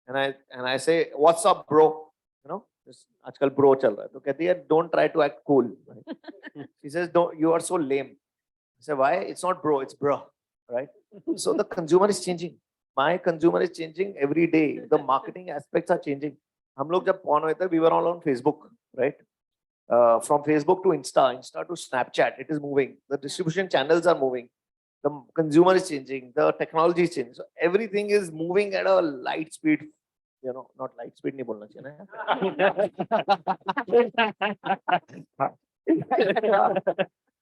And I say, what's up, bro? Aajkal bro chal raha hai. So kehti hai, don't try to act cool. Right? She says, don't, you are so lame. I say, why? It's not bro, it's bro. Right? So the consumer is changing. My consumer is changing every day. The marketing aspects are changing. Hum log jab pawn hoye the, we were all on Facebook, right? From Facebook to Insta to Snapchat, it is moving. The distribution channels are moving. The consumer is changing. The technology is changing. So everything is moving at a light speed. Not light speed, nahi bolna chahiye.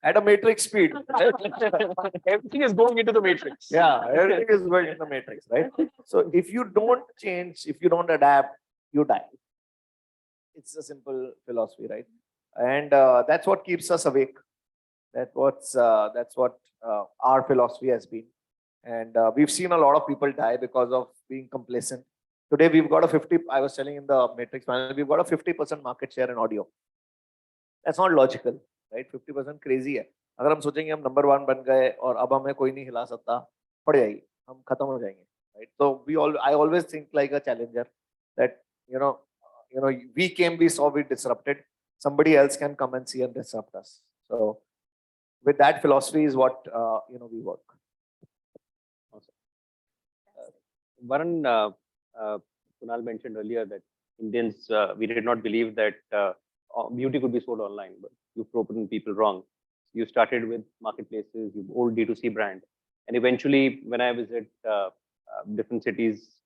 At a matrix speed. Everything is going into the matrix. Yeah, everything is going into the matrix, right? So if you don't change, if you don't adapt, you die. It's a simple philosophy, right? And that's what keeps us awake. That's what our philosophy has been. And we've seen a lot of people die because of being complacent. Today, we've got a 50, I was telling in the Matrix panel, we've got a 50% market share in audio. That's not logical, right? 50% crazy है. अगर हम सोचेंगे हम number 1 बन गए और अब हमें कोई नहीं हिला सकता, पड़ जाएगी, हम खत्म हो जाएंगे, right? So I always think like a challenger that we came, we saw, we disrupted. Somebody else can come and see and disrupt us. So with that philosophy is what we work. Varun, Kunal mentioned earlier that Indians, we did not believe that beauty could be sold online, but you've proven people wrong. You started with marketplaces, you old D2C brand, and eventually when I visit different cities,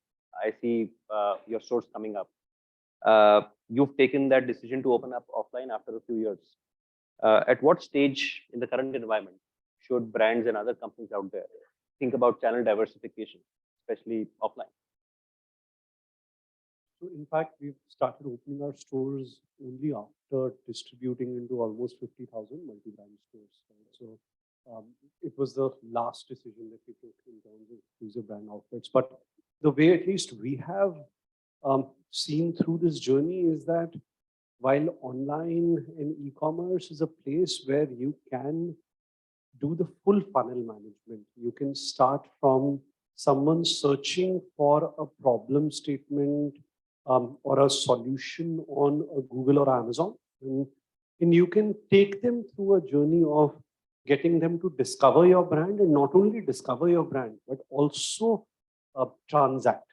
I see your stores coming up. You've taken that decision to open up offline after a few years. At what stage in the current environment should brands and other companies out there think about channel diversification, especially offline? So in fact, we've started opening our stores only after distributing into almost 50,000 multi-brand stores. Right? So it was the last decision that we took in terms of exclusive brand outlets. But the way at least we have seen through this journey is that while online and e-commerce is a place where you can do the full funnel management, you can start from someone searching for a problem statement or a solution on a Google or Amazon, and you can take them through a journey of getting them to discover your brand, and not only discover your brand, but also transact.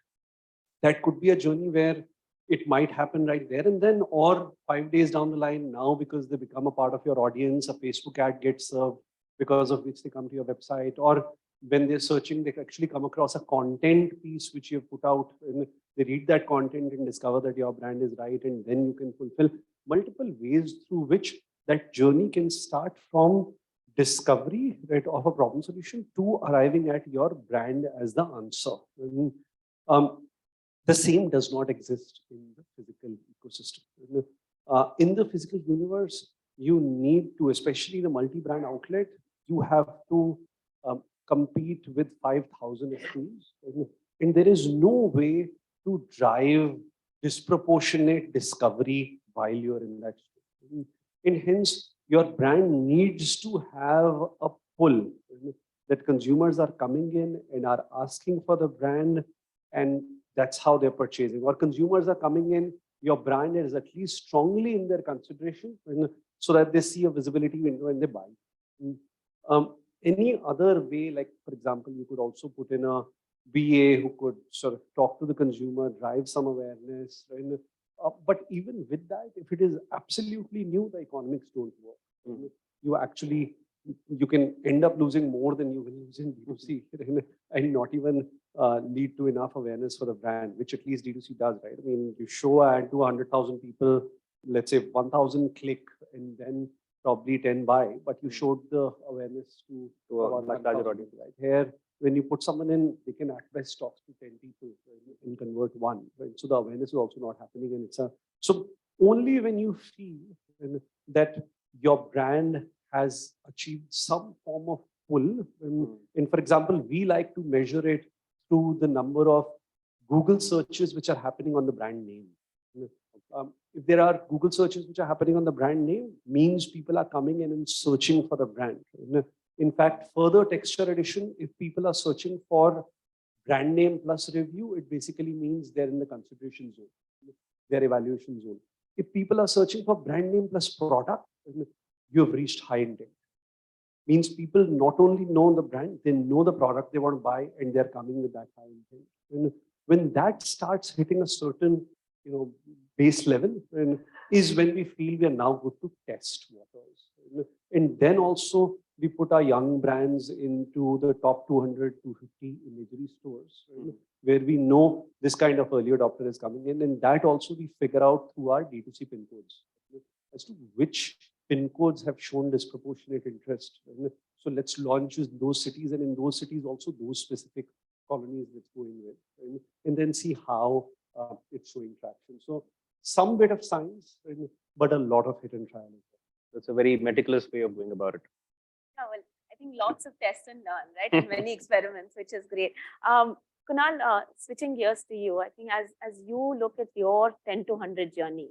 That could be a journey where it might happen right there and then, or 5 days down the line now, because they become a part of your audience, a Facebook ad gets served, because of which they come to your website, or when they're searching, they actually come across a content piece which you've put out, and they read that content and discover that your brand is right, and then you can fulfill multiple ways through which that journey can start from discovery, right, of a problem solution to arriving at your brand as the answer. And, the same does not exist in the physical ecosystem. In the physical universe, you need to, especially the multi-brand outlet, you have to compete with 5,000 SKUs. And there is no way to drive disproportionate discovery while you're in that store. And hence, your brand needs to have a pull that consumers are coming in and are asking for the brand, and that's how they're purchasing. Or consumers are coming in, your brand is at least strongly in their consideration, so that they see a visibility window and they buy. Any other way, like for example, you could also put in a BA who could sort of talk to the consumer, drive some awareness. But even with that, if it is absolutely new, the economics don't work. You can end up losing more than you will lose in D2C and not even lead to enough awareness for the brand, which at least D2C does, right? I mean, you show an ad to 100,000 people, let's say 1,000 click and then probably 10 buy, but you showed the awareness to a much larger audience, right? Here, when you put someone in, they can at best talk to 10 people and convert one, right? So the awareness is also not happening, and so only when you feel that your brand has achieved some form of pull, and for example, we like to measure it through the number of Google searches which are happening on the brand name. If there are Google searches which are happening on the brand name, means people are coming in and searching for the brand. In fact, further texture addition, if people are searching for brand name plus review, it basically means they're in the consideration zone, their evaluation zone. If people are searching for brand name plus product, you've reached high intent. Means people not only know the brand, they know the product they want to buy, and they're coming with that high intent. And when that starts hitting a certain, base level, is when we feel we are now good to test waters. And then also we put our young brands into the top 200 to 50 imagery stores, where we know this kind of early adopter is coming in, and that also we figure out through our D2C pin codes as to which pin codes have shown disproportionate interest. So let's launch in those cities, and in those cities also those specific colonies let's go in with, and then see how it's showing traction. So some bit of science, but a lot of hit and trial. That's a very meticulous way of going about it. I think lots of test and learn, right? And many experiments, which is great. Kunal, switching gears to you, I think as you look at your 10 to 100 journey,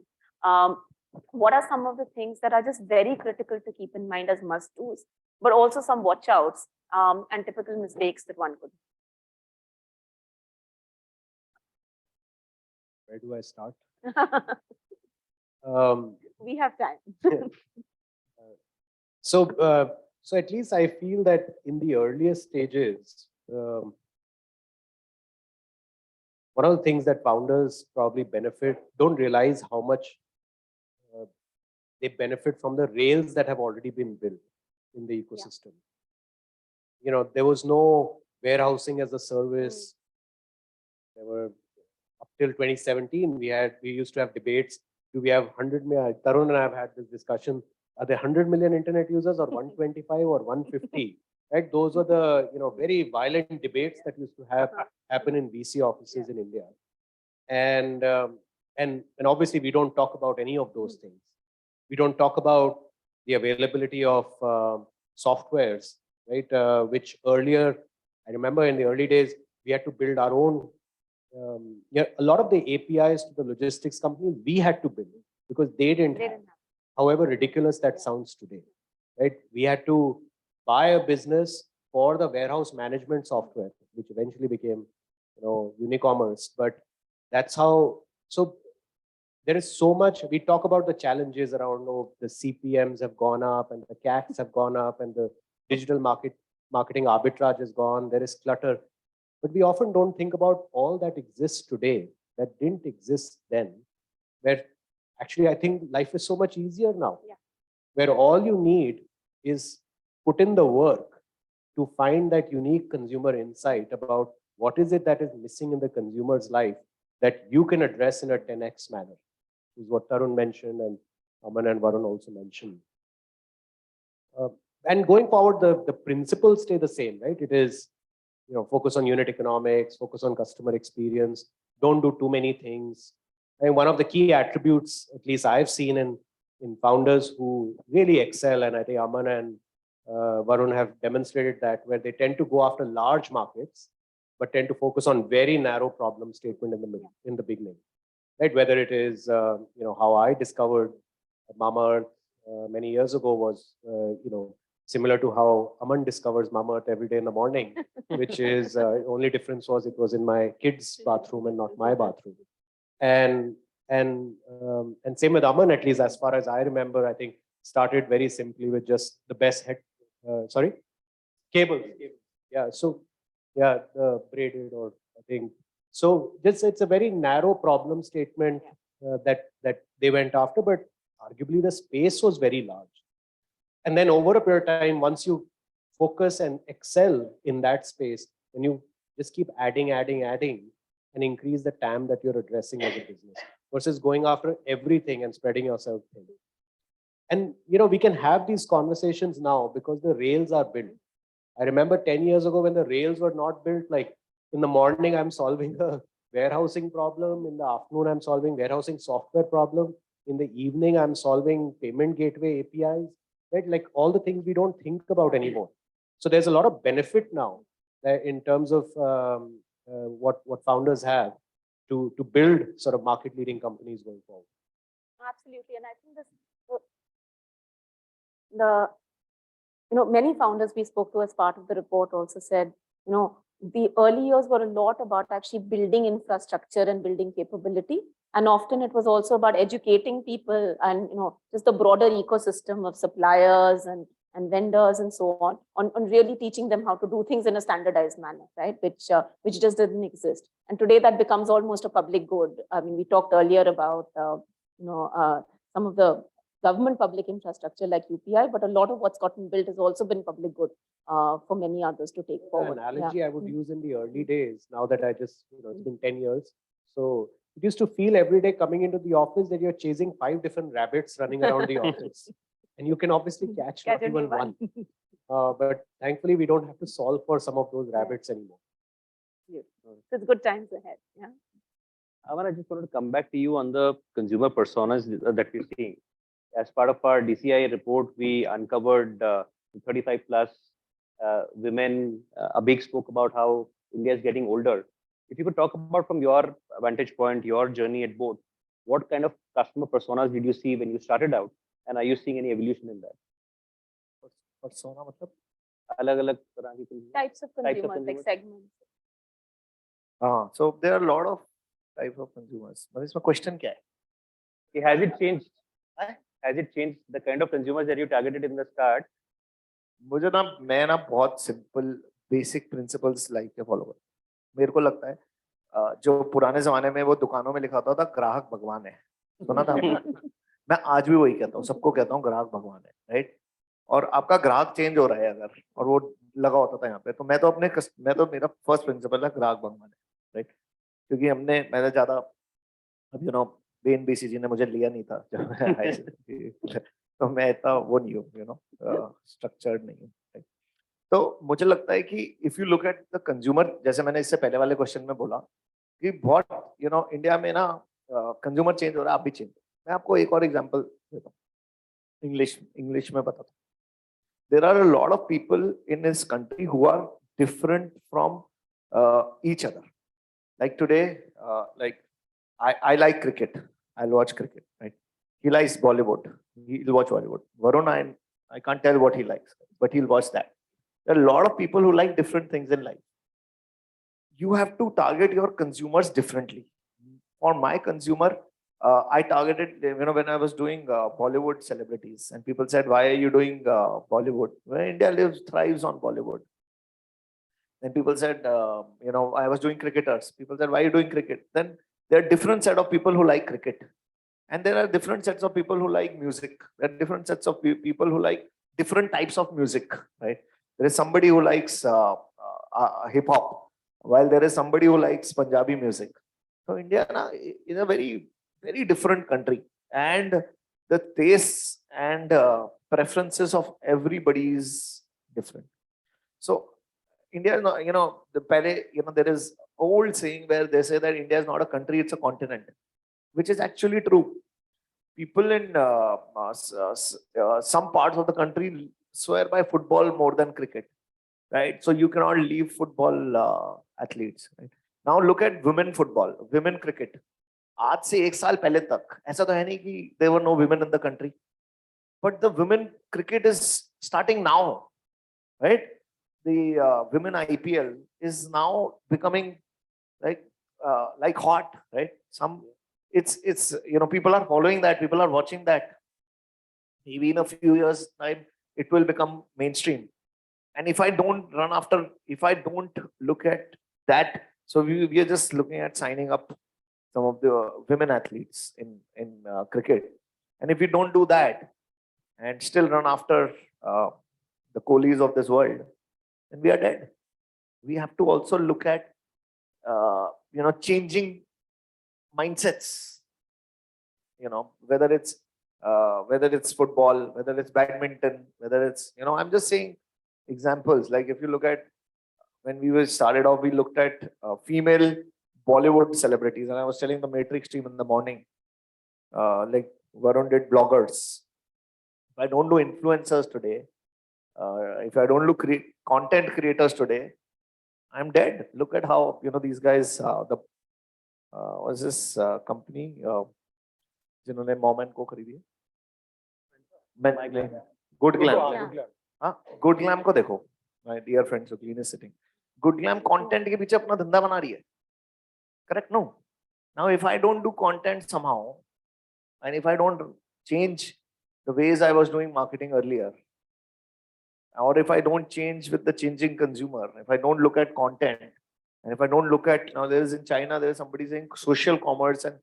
what are some of the things that are just very critical to keep in mind as must-dos, but also some watch-outs and typical mistakes that one could? Where do I start? We have time. So at least I feel that in the earliest stages, one of the things that founders probably don't realize how much they benefit from the rails that have already been built in the ecosystem. You know, there was no warehousing as a service. There were, up till 2017, we used to have debates. Do we have 100 million? Tarun and I have had this discussion. Are there 100 million internet users or 125 or 150? Right? Those were the very violent debates that used to happen in VC offices in India. And obviously we don't talk about any of those things. We don't talk about the availability of softwares, right? Which earlier, I remember in the early days, we had to build our own. A lot of the APIs to the logistics companies we had to build because they didn't have. However ridiculous that sounds today, right? We had to buy a business for the warehouse management software, which eventually became, Unicommerce. But that's how. So there is so much. We talk about the challenges around the CPMs have gone up and the CACs have gone up and the digital marketing arbitrage has gone. There is clutter. But we often don't think about all that exists today that didn't exist then, where actually I think life is so much easier now, where all you need is put in the work to find that unique consumer insight about what is it that is missing in the consumer's life that you can address in a 10x manner, is what Tarun mentioned and Aman and Varun also mentioned. And going forward, the principles stay the same, right? It is, focus on unit economics, focus on customer experience, don't do too many things. And one of the key attributes, at least I've seen in founders who really excel, and I think Aman and Varun have demonstrated that, where they tend to go after large markets, but tend to focus on very narrow problem statement in the beginning, right? Whether it is, how I discovered Mamaearth many years ago was, similar to how Aman discovers Mamaearth every day in the morning, which is only difference was it was in my kid's bathroom and not my bathroom. And same with Aman, at least as far as I remember, I think started very simply with just the best cables. Yeah. So yeah, the braided or I think. So it's a very narrow problem statement that they went after, but arguably the space was very large. And then over a period of time, once you focus and excel in that space, then you just keep adding, and increase the TAM that you're addressing as a business versus going after everything and spreading yourself thin. And, we can have these conversations now because the rails are built. I remember 10 years ago when the rails were not built, like in the morning, I'm solving a warehousing problem. In the afternoon, I'm solving warehousing software problem. In the evening, I'm solving payment gateway APIs. Right? Like all the things we don't think about anymore. So there's a lot of benefit now in terms of what founders have to build sort of market leading companies going forward. Absolutely. And I think many founders we spoke to as part of the report also said, the early years were a lot about actually building infrastructure and building capability. And often it was also about educating people and, just the broader ecosystem of suppliers and vendors and so on really teaching them how to do things in a standardized manner, right? Which just didn't exist. And today that becomes almost a public good. I mean, we talked earlier about, some of the government public infrastructure like UPI, but a lot of what's gotten built has also been public good for many others to take forward. An analogy I would use in the early days, now that I just, it's been 10 years. So it used to feel every day coming into the office that you're chasing 5 different rabbits running around the office. And you can obviously catch not even one. But thankfully, we don't have to solve for some of those rabbits anymore. Yes. So it's good times ahead. Yeah. Aman, I just wanted to come back to you on the consumer personas that we're seeing. As part of our DCII report, we uncovered 35 plus women. Abhig spoke about how India is getting older. If you could talk about from your vantage point, your journey at both, what kind of customer personas did you see when you started out, and are you seeing any evolution in that? persona मतलब Alag-alag tarah ki consumers. Types of consumers, like consumers. segments. so there are a lot of types of consumers. मतलब इसमें question क्या है? Has it changed? Huh? Has it changed the kind of consumers that you targeted in the start? मुझे ना मैं ना बहुत simple basic principles life के फॉलो कर मेरे को लगता है जो पुराने जमाने में वो दुकानों में लिखा होता था ग्राहक भगवान है सुना था आपने? मैं आज भी वही कहता हूँ सबको कहता हूँ ग्राहक भगवान है राइट और आपका ग्राहक चेंज हो रहा है अगर और वो लगा होता था यहाँ पे तो मैं तो मेरा फर्स्ट प्रिंसिपल है ग्राहक भगवान है राइट क्योंकि मैंने ज्यादा अब बेन बीसीजी ने मुझे लिया नहीं था जब मैं तो मैं इतना वो नहीं हूँ स्ट्रक्चर्ड नहीं हूँ तो मुझे लगता है कि if you look at the consumer जैसे मैंने इससे पहले वाले क्वेश्चन में बोला कि बहुत इंडिया में ना कंज्यूमर चेंज हो रहा है आप भी चेंज मैं आपको एक और एग्जांपल देता हूँ इंग्लिश में बताता हूँ there are a lot of people in this country who are different from each other like today like I like cricket. I'll watch cricket, right? He likes Bollywood. He'll watch Bollywood. Varun, I can't tell what he likes, but he'll watch that. There are a lot of people who like different things in life. You have to target your consumers differently. For my consumer, I targeted, when I was doing Bollywood celebrities, and people said, "Why are you doing Bollywood?" Well, India thrives on Bollywood. And people said, I was doing cricketers. People said, "Why are you doing cricket?" Then there are different set of people who like cricket. And there are different sets of people who like music. There are different sets of people who like different types of music, right? There is somebody who likes hip hop, while there is somebody who likes Punjabi music. So India is a very, very different country. And the tastes and preferences of everybody is different. So India is not, there is old saying where they say that India is not a country, it's a continent, which is actually true. People in some parts of the country swear by football more than cricket, right? So you cannot leave football athletes, right? Now look at women football, women cricket. आज से एक साल पहले तक ऐसा तो है नहीं कि there were no women in the country, but the women cricket is starting now, right? The women IPL is now becoming like hot, right? It's people are following that, people are watching that. Maybe in a few years time it will become mainstream. And if I don't look at that, so we are just looking at signing up some of the women athletes in cricket. And if we don't do that and still run after the Kohlis of this world, then we are dead. We have to also look at changing mindsets, whether it's football, whether it's badminton, whether it's, I'm just saying examples. Like if you look at when we were started off, we looked at female Bollywood celebrities, and I was telling the Matrix team in the morning, like Varun did bloggers. If I don't do influencers today, if I don't look content creators today, I'm dead. Look at how these guys. What's this company? जिन्होंने mom and को खरीदी है? Good Glam. Good Glam को देखो. My dear friend Suklin is sitting. Good Glam content के पीछे अपना धंधा बना रही है. Correct? No. Now if I don't do content somehow, and if I don't change the ways I was doing marketing earlier, or if I don't change with the changing consumer, if I don't look at content, and if I don't look at, now there is in China, there is somebody saying social commerce and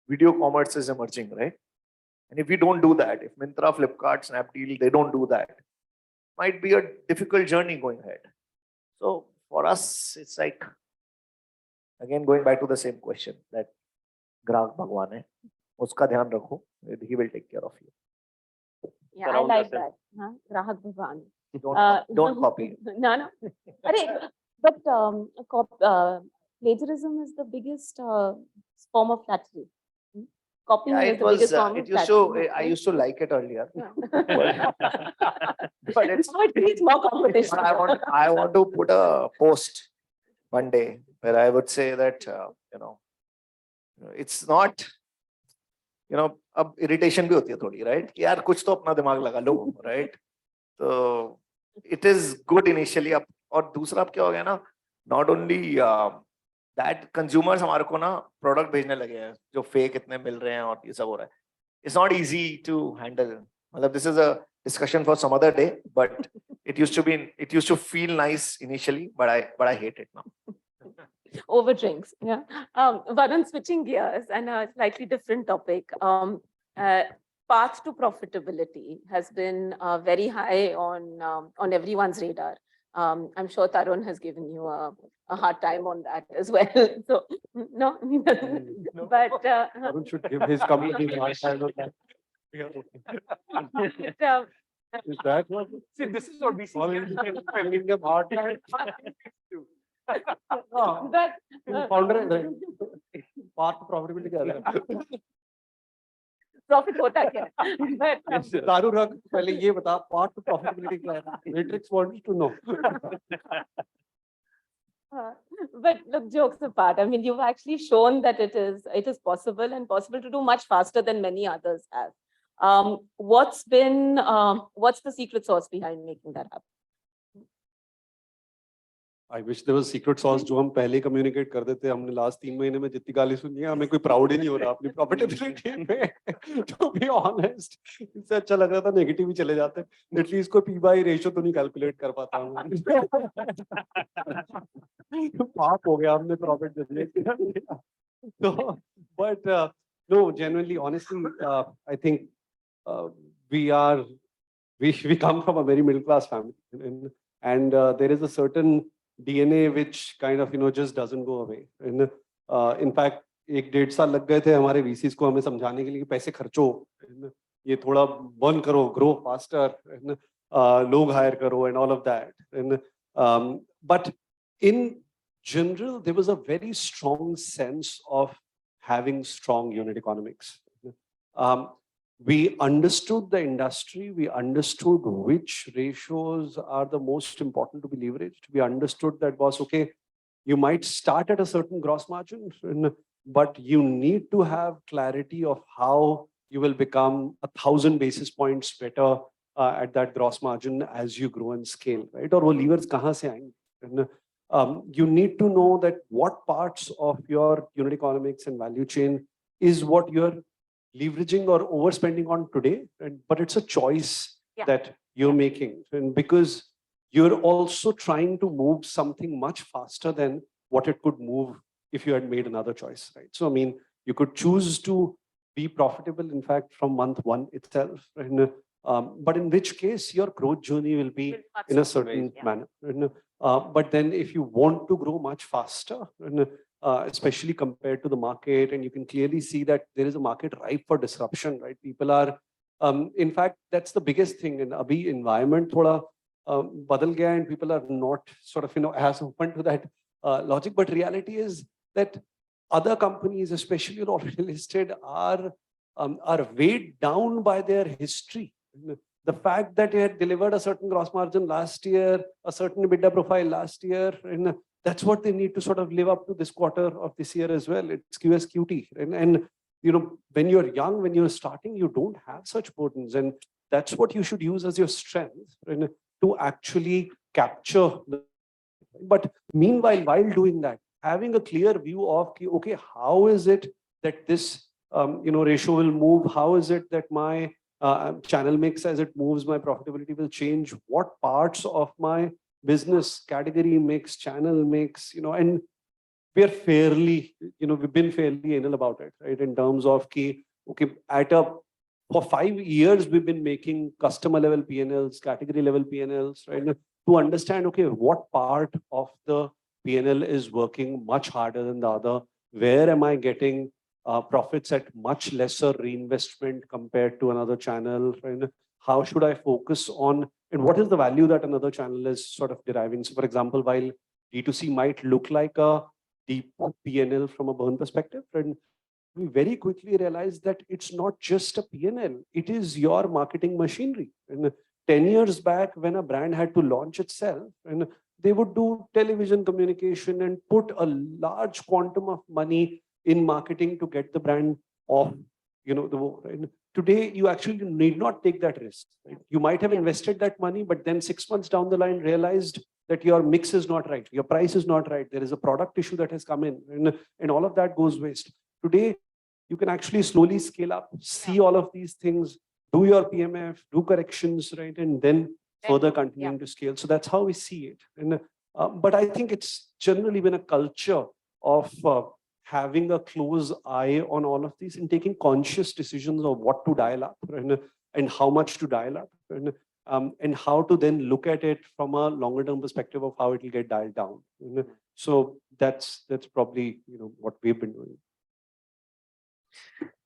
video commerce is emerging, right? And if we don't do that, if Myntra, Flipkart, Snapdeal, they don't do that, might be a difficult journey going ahead. So for us, it's like, again, going back to the same question, that Grahak Bhagwan hai, uska dhyan rakho, he will take care of you. Yeah, I like that. Grahak Bhagwan. Don't copy. No. But plagiarism is the biggest form of flattery. Copying is the biggest form of flattery. I used to like it earlier. But it's So it creates more competition. I want to put a post one day where I would say that it's not अब irritation भी होती है थोड़ी, right? कि यार कुछ तो अपना दिमाग लगा लो, right? So it is good initially. अब और दूसरा अब क्या हो गया ना? Not only that consumers हमारे को ना product भेजने लगे हैं जो fake इतने मिल रहे हैं और ये सब हो रहा है. It's not easy to handle. मतलब this is a discussion for some other day, but it used to feel nice initially, but I hate it now. Over drinks. Yeah. Varun, switching gears and a slightly different topic. Path to profitability has been very high on everyone's radar. I'm sure Tarun has given you a hard time on that as well. So no, but Varun should give his company a hard time on that. Is that what? See, this is what we see. Giving them hard time. but Founder path to profitability क्या है? profit होता क्या है? But दारू रख पहले ये बता path to profitability क्या है? Matrix wants to know. But look, jokes apart, I mean, you've actually shown that it is possible and possible to do much faster than many others have. What's the secret sauce behind making that happen? I wish there was secret sauce जो हम पहले communicate कर देते. हमने last 3 महीने में जितनी गाली सुनी है, हमें कोई proud ही नहीं हो रहा अपनी profitability में. To be honest, इससे अच्छा लग रहा था negative ही चले जाते. At least कोई P/E ratio तो नहीं calculate कर पाता हूँ. पाप हो गया हमने profit generate. So, but no, genuinely, honestly, I think we come from a very middle class family, and there is a certain DNA which kind of just doesn't go away. And in fact, 1-1.5 साल लग गए थे हमारे VCs को हमें समझाने के लिए कि पैसे खर्चो, ये थोड़ा burn करो, grow faster, लोग hire करो, and all of that. And but in general, there was a very strong sense of having strong unit economics. We understood the industry, we understood which ratios are the most important to be leveraged. We understood that was okay, you might start at a certain gross margin, but you need to have clarity of how you will become 1,000 basis points better at that gross margin as you grow and scale, right? Or wo levers kahan se aayenge? You need to know that what parts of your unit economics and value chain is what you're leveraging or overspending on today, but it's a choice that you're making. And because you're also trying to move something much faster than what it could move if you had made another choice, right? So, I mean, you could choose to be profitable, in fact, from month 1 itself. And, but in which case your growth journey will be in a certain manner. And, but then if you want to grow much faster, and, especially compared to the market, and you can clearly see that there is a market ripe for disruption, right? People are, in fact, that's the biggest thing. In abhi environment thoda badal gaya, and people are not sort of as open to that logic. But reality is that other companies, especially already listed, are weighed down by their history. The fact that they had delivered a certain gross margin last year, a certain EBITDA profile last year, and that's what they need to sort of live up to this quarter of this year as well. It's QSQT. And when you're young, when you're starting, you don't have such burdens. And that's what you should use as your strength to actually capture. But meanwhile, while doing that, having a clear view of, okay, how is it that this ratio will move? How is it that my channel mix, as it moves, my profitability will change? What parts of my business category mix, channel mix, and we are fairly, we've been fairly anal about it, right? In terms of for 5 years, we've been making customer level P&Ls, category level P&Ls, right? To understand, okay, what part of the P&L is working much harder than the other? Where am I getting profits at much lesser reinvestment compared to another channel? Right? How should I focus on, and what is the value that another channel is sort of deriving? So, for example, while D2C might look like a deep P&L from a burn perspective, and we very quickly realized that it's not just a P&L, it is your marketing machinery. And 10 years back, when a brand had to launch itself, and they would do television communication and put a large quantum of money in marketing to get the brand off, and today you actually need not take that risk. Right? You might have invested that money, but then 6 months down the line realized that your mix is not right, your price is not right, there is a product issue that has come in, and all of that goes waste. Today, you can actually slowly scale up, see all of these things, do your PMF, do corrections, right, and then further continuing to scale. So that's how we see it. And but I think it's generally been a culture of having a close eye on all of these and taking conscious decisions of what to dial up and how much to dial up, and how to then look at it from a longer term perspective of how it will get dialed down. So that's probably what we've been doing.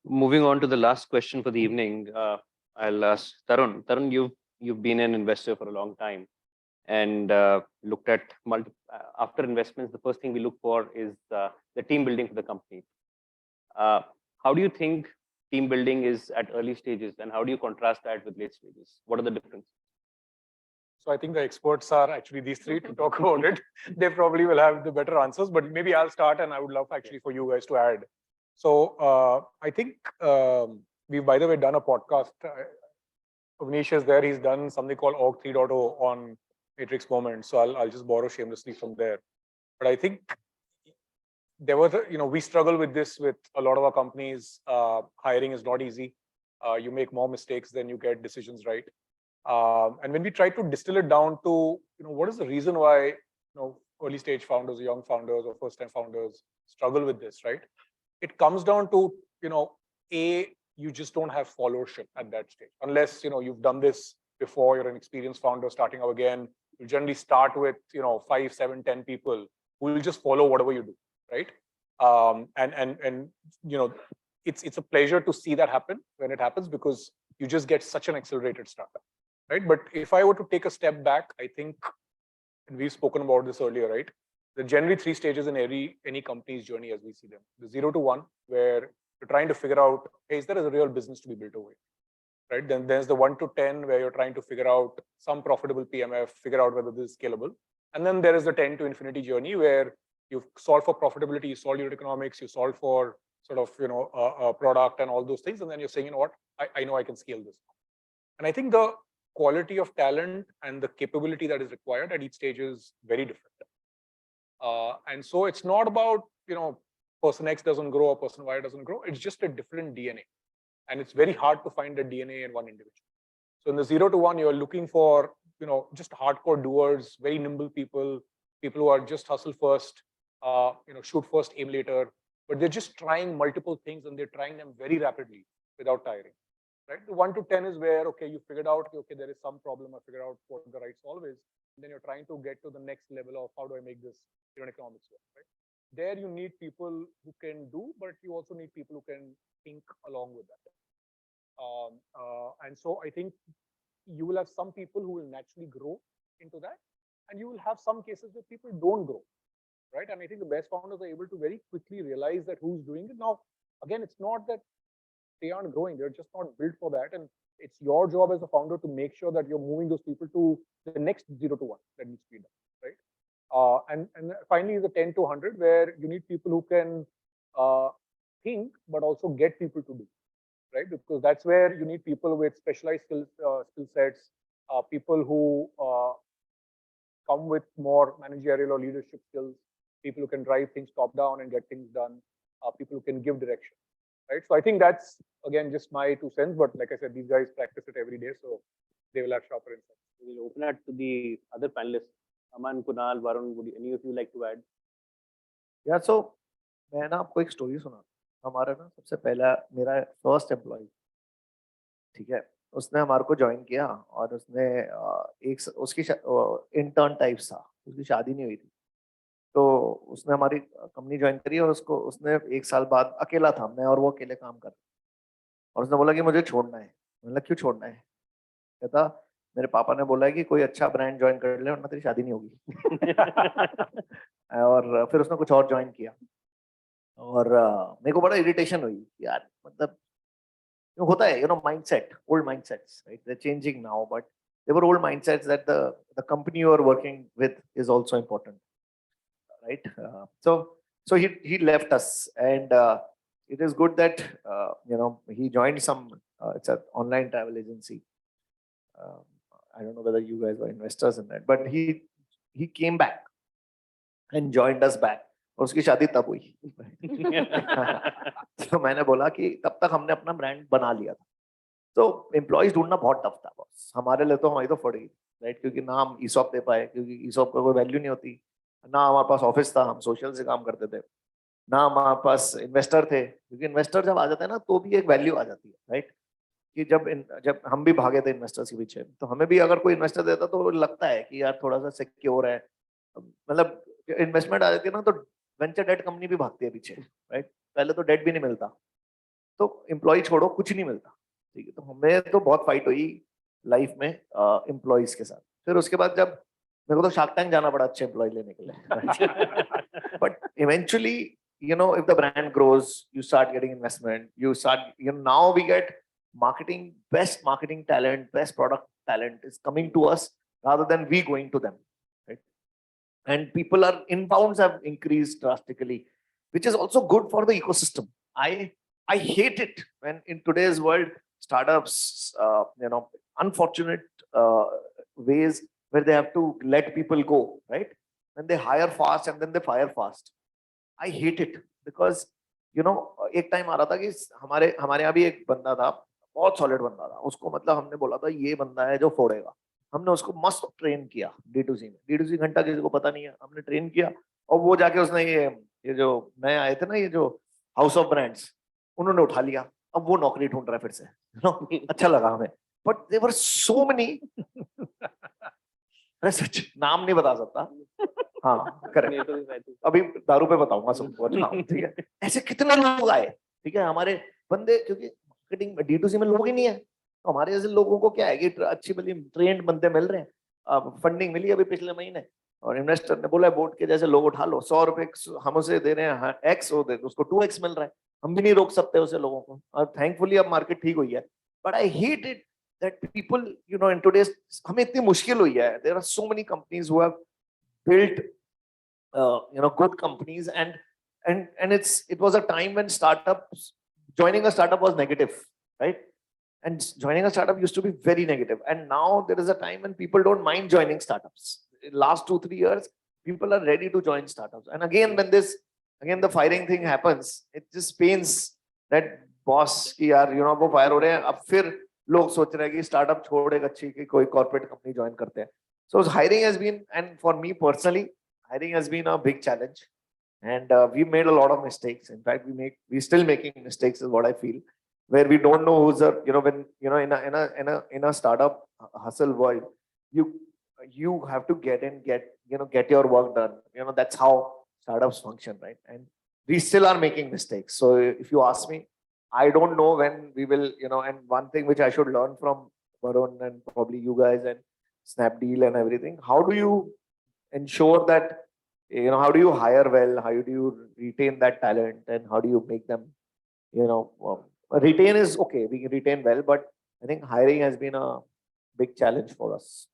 Moving on to the last question for the evening, I'll ask Tarun. Tarun, you've been an investor for a long time, and looked at after investments, the first thing we look for is the team building for the company. How do you think team building is at early stages, and how do you contrast that with late stages? What are the differences? So I think the experts are actually these three to talk about it. They probably will have the better answers, but maybe I'll start, and I would love actually for you guys to add. So I think we've, by the way, done a podcast. Avnish is there. He's done something called Org 3.0 on Matrix Moment. So I'll just borrow shamelessly from there. But I think there was, we struggle with this with a lot of our companies. Hiring is not easy. You make more mistakes than you get decisions right. And when we try to distill it down to, what is the reason why, early stage founders or young founders or first time founders struggle with this, right? It comes down to, you just don't have followership at that stage. Unless, you've done this before, you're an experienced founder starting out again, you generally start with, 5, 7, 10 people who will just follow whatever you do, right? It's a pleasure to see that happen when it happens, because you just get such an accelerated startup, right? But if I were to take a step back, I think, and we've spoken about this earlier, right? There are generally 3 stages in any company's journey as we see them. The 0 to 1, where you're trying to figure out, hey, is there a real business to be built over here, right? Then there's the 1 to 10, where you're trying to figure out some profitable PMF, figure out whether this is scalable. And then there is the 10 to infinity journey, where you solve for profitability, you solve your economics, you solve for sort of, a product and all those things. And then you're saying, you know what, I know I can scale this. And I think the quality of talent and the capability that is required at each stage is very different. And so it's not about, person X doesn't grow or person Y doesn't grow. It's just a different DNA. And it's very hard to find a DNA in one individual. So in the 0 to 1, you're looking for, just hardcore doers, very nimble people who are just hustle first, shoot first, aim later. But they're just trying multiple things, and they're trying them very rapidly without tiring. Right? The 1 to 10 is where, okay, you figured out, okay, there is some problem, I figured out what the right solve is. And then you're trying to get to the next level of how do I make this economics work, right? There you need people who can do, but you also need people who can think along with that. And so I think you will have some people who will naturally grow into that, and you will have some cases where people don't grow, right? And I think the best founders are able to very quickly realize that who's doing it. Now, again, it's not that they aren't growing, they're just not built for that. And it's your job as a founder to make sure that you're moving those people to the next 0 to 1 that needs to be done, right? And finally, the 10 to 100, where you need people who can think, but also get people to do, right? Because that's where you need people with specialized skill sets, people who come with more managerial or leadership skills, people who can drive things top down and get things done, people who can give direction, right? So I think that's, again, just my 2 cents. But like I said, these guys practice it every day, so they will have sharper insights. We'll open it to the other panelists. Aman, Kunal, Varun, would any of you like to add? Yeah, so मैं ना आपको एक story सुना. हमारा ना सबसे पहला मेरा फर्स्ट एम्प्लॉय, ठीक है, उसने हमारे को ज्वाइन किया और उसने उसकी इंटर्न टाइप था, उसकी शादी नहीं हुई थी, तो उसने हमारी कंपनी ज्वाइन करी और उसने 1 साल बाद, अकेला था, मैं और वो अकेले काम कर रहे, और उसने बोला कि मुझे छोड़ना है. मैंने क्यों छोड़ना है? कहता मेरे पापा ने बोला है कि कोई अच्छा ब्रांड ज्वाइन कर ले वरना तेरी शादी नहीं होगी. और फिर उसने कुछ और ज्वाइन किया और मेरे को बड़ा इरिटेशन हुई यार, मतलब होता है, mindset, old mindsets, right? They changing now, but There were old mindsets that the company you are working with is also important, right? So he left us, and it is good that he joined some. It's an online travel agency. I don't know whether you guys were investors in that, but he came back and joined us back. और उसकी शादी तब हुई. तो मैंने बोला कि तब तक हमने अपना ब्रांड बना लिया था. तो एम्प्लॉइज ढूंढना बहुत टफ था बॉस. हमारे लिए तो हमारी तो फट गई, राइट? क्योंकि ना हम ईसॉप दे पाए, क्योंकि ईसॉप का कोई वैल्यू नहीं होती. ना हमारे पास ऑफिस था, हम सोशल से काम करते थे. ना हमारे पास इन्वेस्टर थे, क्योंकि इन्वेस्टर जब आ जाते हैं ना तो भी एक वैल्यू आ जाती है, राइट? कि जब हम भी भागे थे इन्वेस्टर्स के पीछे, तो हमें भी अगर कोई इन्वेस्टर देता तो लगता है कि यार थोड़ा सा सिक्योर है. मतलब इन्वेस्टमेंट आ जाती है ना तो वेंचर डेट कंपनी भी भागती है पीछे, राइट? पहले तो डेट भी नहीं मिलता, तो एम्प्लॉय छोड़ो, कुछ नहीं मिलता. ठीक है, तो हमें तो बहुत फाइट हुई लाइफ में एम्प्लॉइज के साथ. फिर उसके बाद जब मेरे को तो शार्क टैंक जाना पड़ा अच्छे एम्प्लॉय लेने के लिए. But eventually if the brand grows, you start getting investment, now we get best marketing talent, best product talent is coming to us rather than we going to them, right? And inbounds have increased drastically, which is also good for the ecosystem. I hate it when in today's world startups, unfortunate ways where they have to let people go, right? When they hire fast and then they fire fast. I hate it because एक time आ रहा था कि हमारे यहाँ भी एक बंदा था, बहुत सॉलिड बंदा था. उसको मतलब हमने बोला था ये बंदा है जो फोड़ेगा. हमने उसको मस्त ट्रेन किया D2C में. D2C घंटा किसी को पता नहीं है, हमने ट्रेन किया और वो जाके उसने ये जो नए आए थे ना, ये जो हाउस ऑफ ब्रांड्स, उन्होंने उठा लिया. अब वो नौकरी ढूंढ रहा है फिर से. अच्छा लगा हमें. But there were so many, such नाम नहीं बता सकता. हाँ करेक्ट, अभी दारू पे बताऊंगा सबको. ठीक है, ऐसे कितने लोग आए. ठीक है, हमारे बंदे, क्योंकि मार्केटिंग में D2C में लोग ही नहीं है, तो हमारे जैसे लोगों को क्या है कि अच्छी भली ट्रेंड बंदे मिल रहे हैं. फंडिंग मिली अभी पिछले महीने और इन्वेस्टर ने बोला बोर्ड के जैसे लोग उठा लो, 100 रुपए हम उसे दे रहे हैं X, उसको 2X मिल रहा है. हम भी नहीं रोक सकते उसे लोगों को, और थैंकफुली अब मार्केट ठीक हुई है. But I hate it that people, in today's, हमें इतनी मुश्किल हुई है. There are so many companies who have built, good companies, and it was a time when joining a startup was negative, right? And joining a startup used to be very negative. And now there is a time when people don't mind joining startups. In last 2-3 years, people are ready to join startups. And again, when the firing thing happens, it just pains that boss कि यार, वो fire हो रहे हैं. अब फिर लोग सोच रहे हैं कि स्टार्टअप छोड़ एक अच्छी की कोई कॉर्पोरेट कंपनी ज्वाइन करते हैं. So hiring has been, and for me personally, hiring has been a big challenge, and we made a lot of mistakes. In fact, we still making mistakes is what I feel, where we don't know who's when in a startup hustle world, you have to get your work done. That's how startups function, right? And we still are making mistakes. So if you ask me, I don't know when we will, and one thing which I should learn from Varun and probably you guys and Snapdeal and everything, how do you ensure that, how do you hire well, how do you retain that talent, and how do you make them, retain is okay, we can retain well, but I think hiring has been a big challenge for us.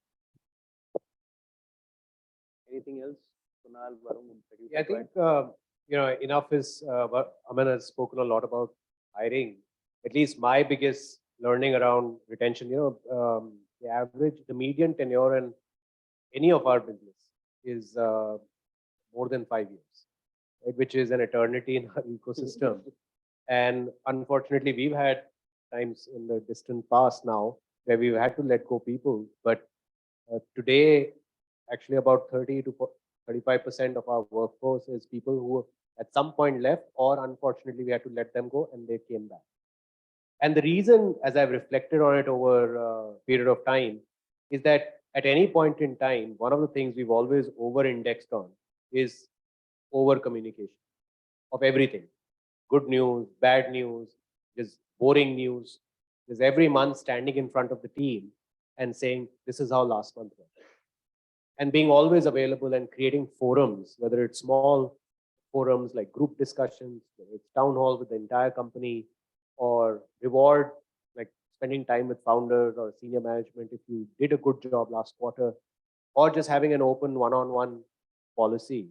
Anything else? Kunal, Varun? Yeah, I think, enough is, Aman has spoken a lot about hiring. At least my biggest learning around retention, the median tenure in any of our business is more than 5 years, right? Which is an eternity in our ecosystem. And unfortunately, we've had times in the distant past now where we've had to let go people. But today, actually about 30 to 35% of our workforce is people who at some point left, or unfortunately we had to let them go and they came back. And the reason, as I've reflected on it over a period of time, is that at any point in time, one of the things we've always over-indexed on is over-communication of everything. Good news, bad news, there's boring news. There's every month standing in front of the team and saying, this is how last month went. And being always available and creating forums, whether it's small forums like group discussions, whether it's town hall with the entire company, or reward, like spending time with founders or senior management, if you did a good job last quarter, or just having an open one-on-one policy,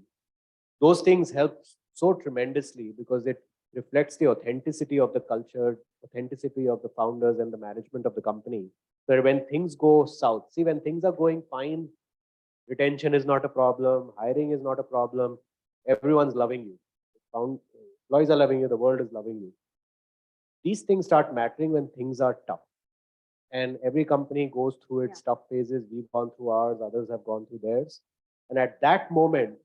those things help so tremendously because it reflects the authenticity of the culture, authenticity of the founders and the management of the company. So when things go south, see, when things are going fine, retention is not a problem, hiring is not a problem, everyone's loving you. Employees are loving you, the world is loving you. These things start mattering when things are tough. And every company goes through its tough phases. We've gone through ours, others have gone through theirs. And at that moment,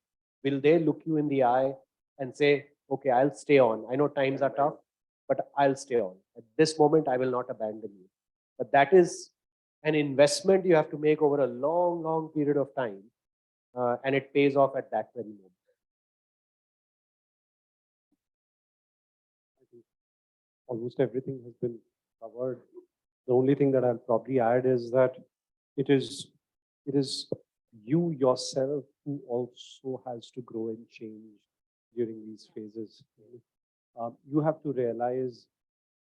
will they look you in the eye and say, okay, I'll stay on. I know times are tough, but I'll stay on. At this moment, I will not abandon you. But that is an investment you have to make over a long, long period of time. And it pays off at that very moment. I think almost everything has been covered. The only thing that I'll probably add is that it is you yourself who also has to grow and change during these phases. You have to realize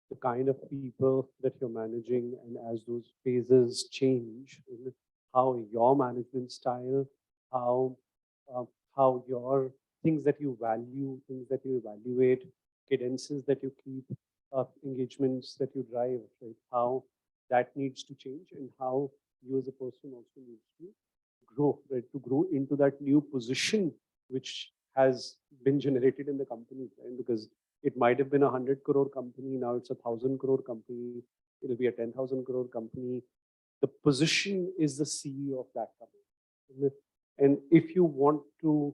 the kind of people that you're managing, and as those phases change, how your management style, how your things that you value, things that you evaluate, cadences that you keep, engagements that you drive, right? How that needs to change, and how you as a person also needs to grow, right? To grow into that new position which has been generated in the company, right? Because it might have been 100 crore company, now it's 1,000 crore company, it'll be a 10,000 crore company. The position is the CEO of that company. And if you want to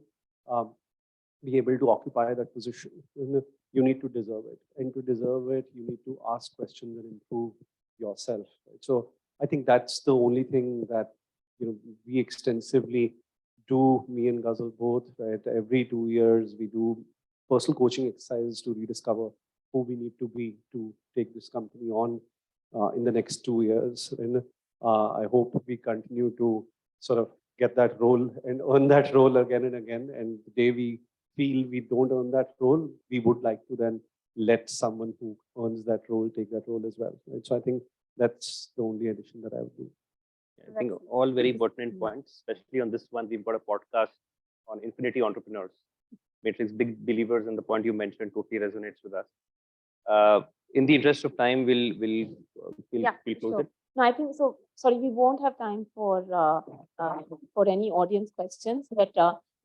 be able to occupy that position, you need to deserve it. And to deserve it, you need to ask questions and improve yourself. Right? So I think that's the only thing that we extensively do, me and Ghazal both, right? Every 2 years, we do personal coaching exercises to rediscover who we need to be to take this company on in the next 2 years. And I hope we continue to sort of get that role and earn that role again and again. And the day we feel we don't earn that role, we would like to then let someone who earns that role take that role as well. Right? So I think that's the only addition that I would do. I think all very pertinent points, especially on this one. We've got a podcast on infinity entrepreneurs. Matrix, big believers, and the point you mentioned totally resonates with us. In the interest of time, we'll close it. No, I think so. Sorry, we won't have time for any audience questions, but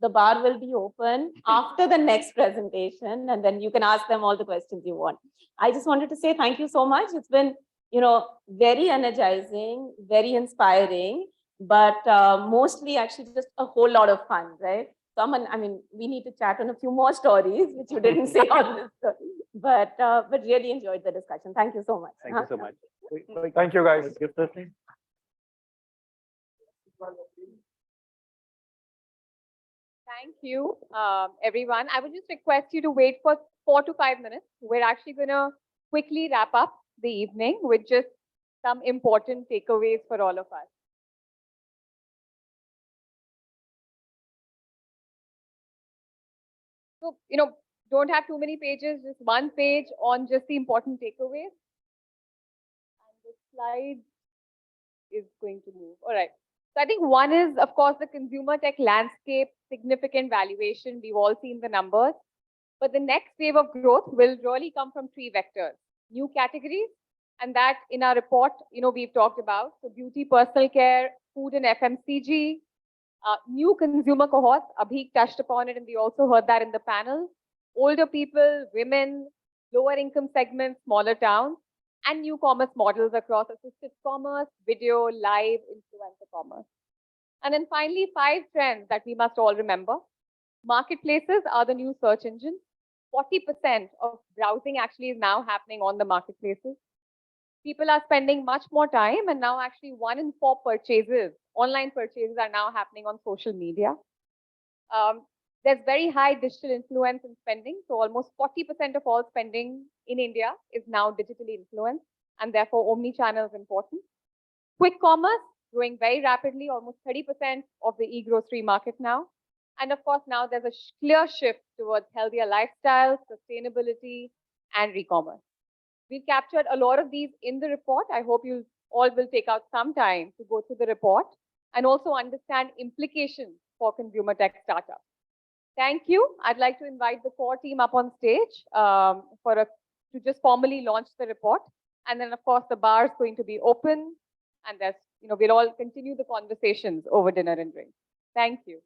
the bar will be open after the next presentation, and then you can ask them all the questions you want. I just wanted to say thank you so much. It's been, very energizing, very inspiring, but mostly actually just a whole lot of fun, right? So, Aman, I mean, we need to chat on a few more stories, which you didn't say on this story, but really enjoyed the discussion. Thank you so much. Thank you so much. Thank you, guys. Thank you, everyone. I would just request you to wait for 4 to 5 minutes. We're actually going to quickly wrap up the evening with just some important takeaways for all of us. So, don't have too many pages, just one page on just the important takeaways. And the slide is going to move. All right. So I think one is, of course, the consumer tech landscape, significant valuation. We've all seen the numbers. But the next wave of growth will really come from 3 vectors. New categories, and that in our report, we've talked about. So beauty, personal care, food and FMCG, new consumer cohorts. Abhi touched upon it, and we also heard that in the panel. Older people, women, lower income segments, smaller towns, and new commerce models across assisted commerce, video, live, influencer commerce. And then finally, 5 trends that we must all remember. Marketplaces are the new search engines. 40% of browsing actually is now happening on the marketplaces. People are spending much more time, and now actually 1 in 4 purchases, online purchases, are now happening on social media. There's very high digital influence in spending. So almost 40% of all spending in India is now digitally influenced, and therefore omni-channel is important. Quick commerce growing very rapidly, almost 30% of the e-grocery market now. And of course, now there's a clear shift towards healthier lifestyles, sustainability, and re-commerce. We've captured a lot of these in the report. I hope you all will take out some time to go through the report and also understand implications for consumer tech startups. Thank you. I'd like to invite the core team up on stage to just formally launch the report. And then, of course, the bar is going to be open, and we'll all continue the conversations over dinner and drinks. Thank you.